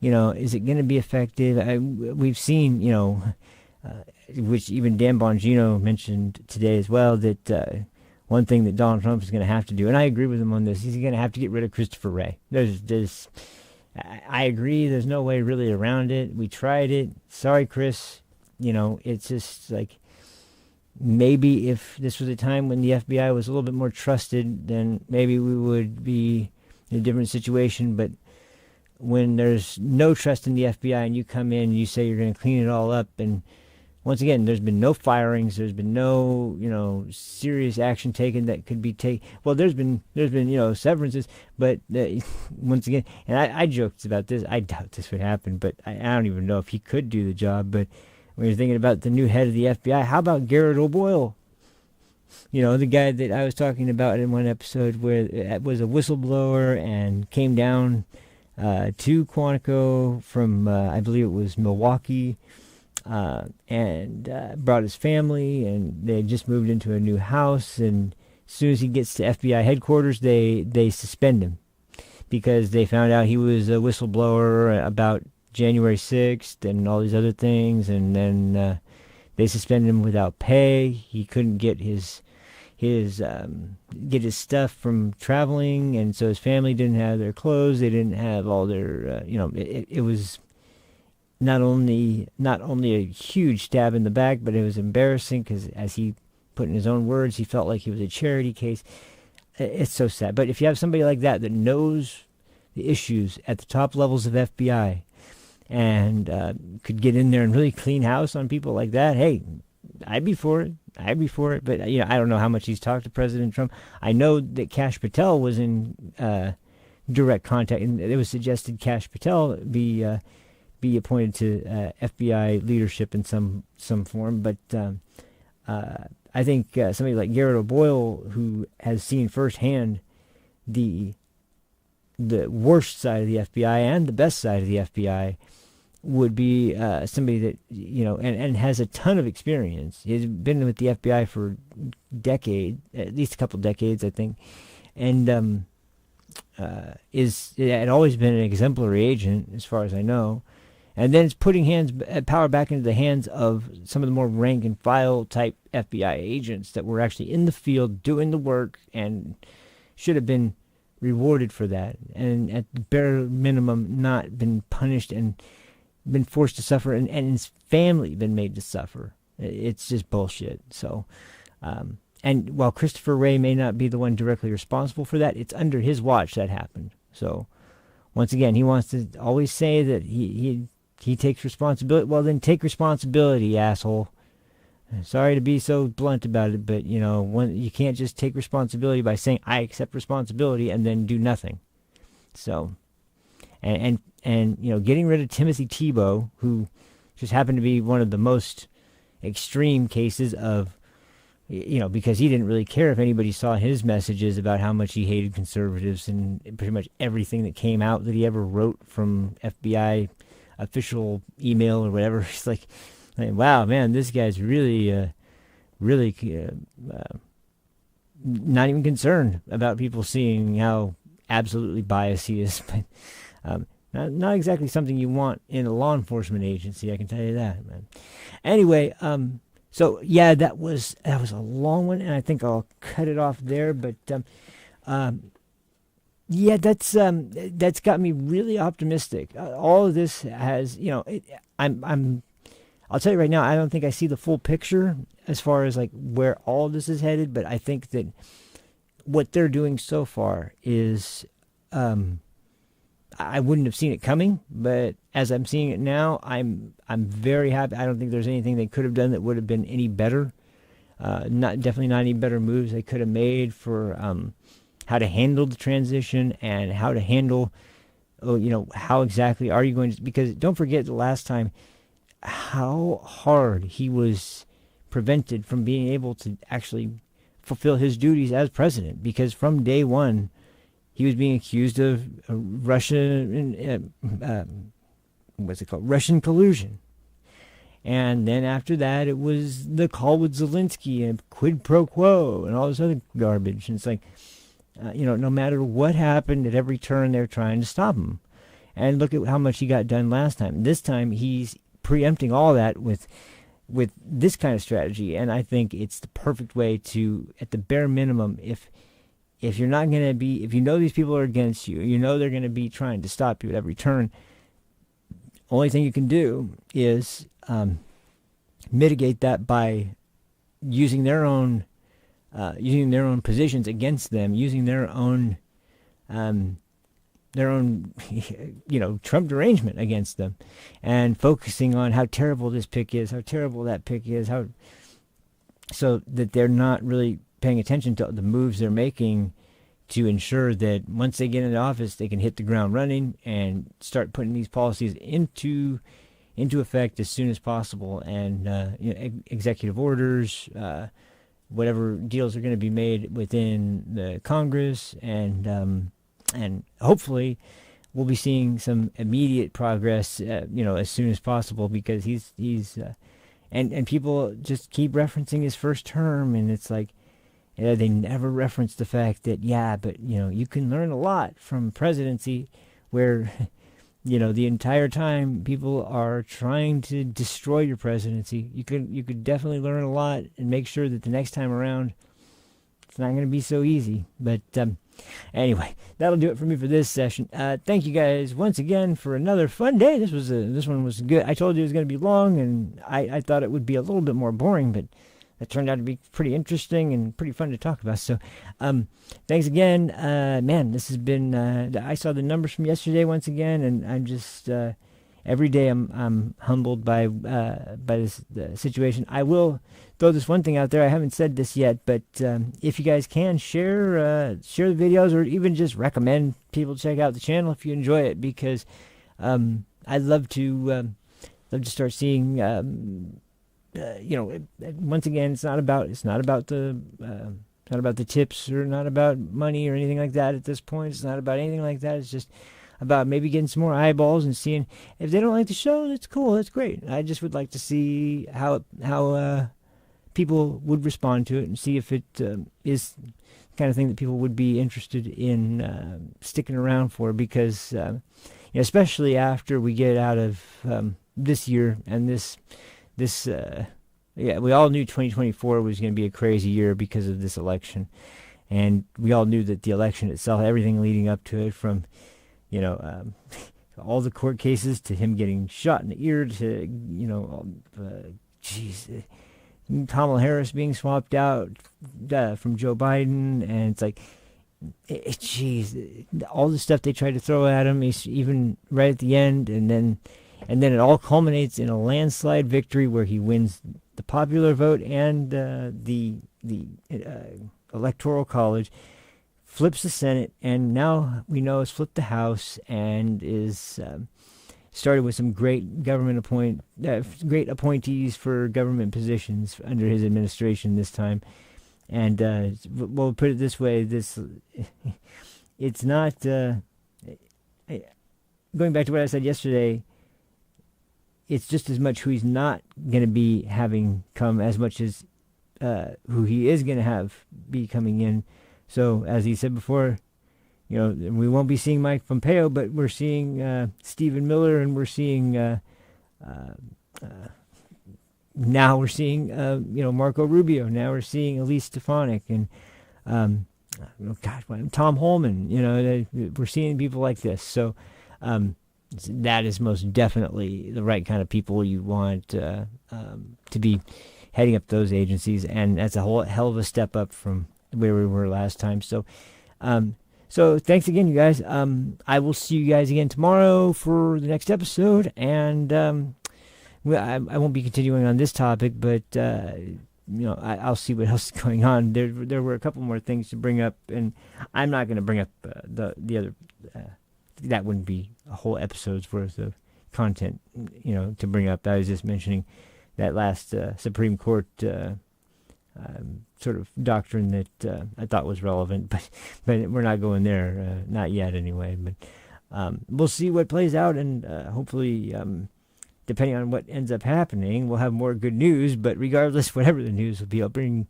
is it going to be effective? We've seen, which even Dan Bongino mentioned today as well, that one thing that Donald Trump is going to have to do, and I agree with him on this, he's going to have to get rid of Christopher Wray. I agree, there's no way really around it. We tried it. Sorry, Chris. It's just like, maybe if this was a time when the FBI was a little bit more trusted, then maybe we would be in a different situation. But when there's no trust in the FBI and you come in and you say you're going to clean it all up, and once again, there's been no firings, there's been no, serious action taken that could be taken. Well, there's been, severances, but once again, and I joked about this, I doubt this would happen, but I don't even know if he could do the job. But when you're thinking about the new head of the FBI, how about Garrett O'Boyle? The guy that I was talking about in one episode, where it was a whistleblower and came down to Quantico from, I believe it was Milwaukee, and brought his family, and they just moved into a new house. And as soon as he gets to FBI headquarters, they suspend him because they found out he was a whistleblower about January 6th and all these other things. And then they suspended him without pay. He couldn't get his stuff from traveling, and so his family didn't have their clothes. They didn't have all their, it was not only a huge stab in the back, but it was embarrassing because, as he put in his own words, he felt like he was a charity case. It's so sad. But if you have somebody like that knows the issues at the top levels of FBI and could get in there and really clean house on people like that, hey, I'd be for it. But I don't know how much he's talked to President Trump. I know that Kash Patel was in direct contact, and it was suggested Kash Patel be appointed to FBI leadership in some form. But I think somebody like Garrett O'Boyle, who has seen firsthand the worst side of the FBI and the best side of the FBI, would be somebody that, and has a ton of experience. He's been with the FBI for decades, at least a couple decades, I think, and had always been an exemplary agent, as far as I know. And then it's putting power back into the hands of some of the more rank and file type FBI agents that were actually in the field doing the work and should have been rewarded for that, and at the bare minimum not been punished and been forced to suffer, and his family been made to suffer. It's just bullshit. So, and while Christopher Wray may not be the one directly responsible for that, it's under his watch that happened. So, once again, he wants to always say that he takes responsibility. Well, then take responsibility, asshole. Sorry to be so blunt about it, but you can't just take responsibility by saying I accept responsibility and then do nothing. So, and getting rid of Timothy Tebow, who just happened to be one of the most extreme cases of, because he didn't really care if anybody saw his messages about how much he hated conservatives, and pretty much everything that came out that he ever wrote from FBI official email or whatever. It's like, wow, man, this guy's really not even concerned about people seeing how absolutely biased he is. But not exactly something you want in a law enforcement agency, I can tell you that, man. Anyway, so yeah, that was a long one, and I think I'll cut it off there. But yeah, that's got me really optimistic. All of this has, I'll tell you right now, I don't think I see the full picture as far as like where all this is headed, but I think that what they're doing so far is, I wouldn't have seen it coming, but as I'm seeing it now, I'm very happy. I don't think there's anything they could have done that would have been any better. Definitely not any better moves they could have made for how to handle the transition and how to handle, how exactly are you going to, because don't forget the last time how hard he was prevented from being able to actually fulfill his duties as president, because from day one he was being accused of Russian Russian collusion, and then after that it was the call with Zelensky and quid pro quo and all this other garbage. And it's like, no matter what happened, at every turn they're trying to stop him. And look at how much he got done last time. This time he's preempting all that with this kind of strategy, and I think it's the perfect way to, at the bare minimum, if you're not going to be, if you know these people are against you, they're going to be trying to stop you at every turn, only thing you can do is mitigate that by using their own positions against them, using their own Trump derangement against them, and focusing on how terrible this pick is, how terrible that pick is, so that they're not really paying attention to the moves they're making to ensure that once they get into office, they can hit the ground running and start putting these policies into effect as soon as possible. And executive orders, whatever deals are going to be made within the Congress, and hopefully we'll be seeing some immediate progress, as soon as possible, because he's and people just keep referencing his first term, and it's like, they never reference the fact that, but you can learn a lot from presidency where, the entire time people are trying to destroy your presidency. You could definitely learn a lot and make sure that the next time around it's not going to be so easy. But anyway, that'll do it for me for this session. Thank you guys once again for another fun day. This one was good. I told you it was going to be long, and I thought it would be a little bit more boring, but that turned out to be pretty interesting and pretty fun to talk about. So, thanks again. Man, this has been, I saw the numbers from yesterday once again, and I'm just, every day I'm humbled by this the situation. I will throw this one thing out there. I haven't said this yet, but if you guys can share the videos, or even just recommend people check out the channel if you enjoy it, because I'd love to start seeing, once again, it's not about the tips, or not about money or anything like that at this point. It's not about anything like that. It's just about maybe getting some more eyeballs and seeing if they don't like the show. That's cool. That's great. I just would like to see how people would respond to it, and see if it is the kind of thing that people would be interested in sticking around for, because especially after we get out of this year and this we all knew 2024 was going to be a crazy year because of this election, and we all knew that the election itself, everything leading up to it, from all the court cases to him getting shot in the ear, to Kamala Harris being swapped out from Joe Biden, and it's like, all the stuff they tried to throw at him, even right at the end, and then it all culminates in a landslide victory where he wins the popular vote and the electoral college, flips the Senate, and now we know has flipped the House, and is started with some great great appointees for government positions under his administration this time. And we'll put it this way: it's not going back to what I said yesterday. It's just as much who he's not going to be having come as much as who he is going to be coming in. So as he said before, we won't be seeing Mike Pompeo, but we're seeing Stephen Miller, and we're seeing now we're seeing Marco Rubio. Now we're seeing Elise Stefanik and Tom Holman. We're seeing people like this. So that is most definitely the right kind of people you want to be heading up those agencies, and that's a whole hell of a step up from where we were last time. So thanks again, you guys. I will see you guys again tomorrow for the next episode, and I won't be continuing on this topic, but I'll see what else is going on. There were a couple more things to bring up, and I'm not going to bring up the other. That wouldn't be a whole episode's worth of content, to bring up. I was just mentioning that last Supreme Court sort of doctrine that I thought was relevant, but we're not going there, not yet anyway. But we'll see what plays out, and hopefully, depending on what ends up happening, we'll have more good news. But regardless, whatever the news will be, I'll bring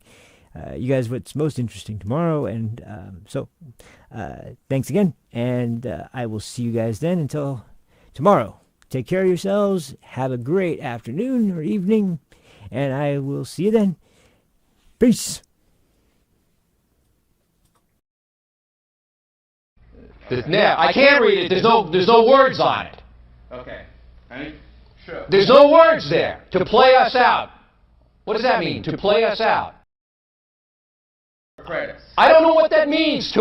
you guys what's most interesting tomorrow. And so thanks again, and I will see you guys then. Until tomorrow, take care of yourselves, have a great afternoon or evening, and I will see you then. Peace. Yeah, I can't read it. There's no words on it. Okay. Sure. There's no words there. To play us out. What does that mean? To play us out. Credits. I don't know what that means. To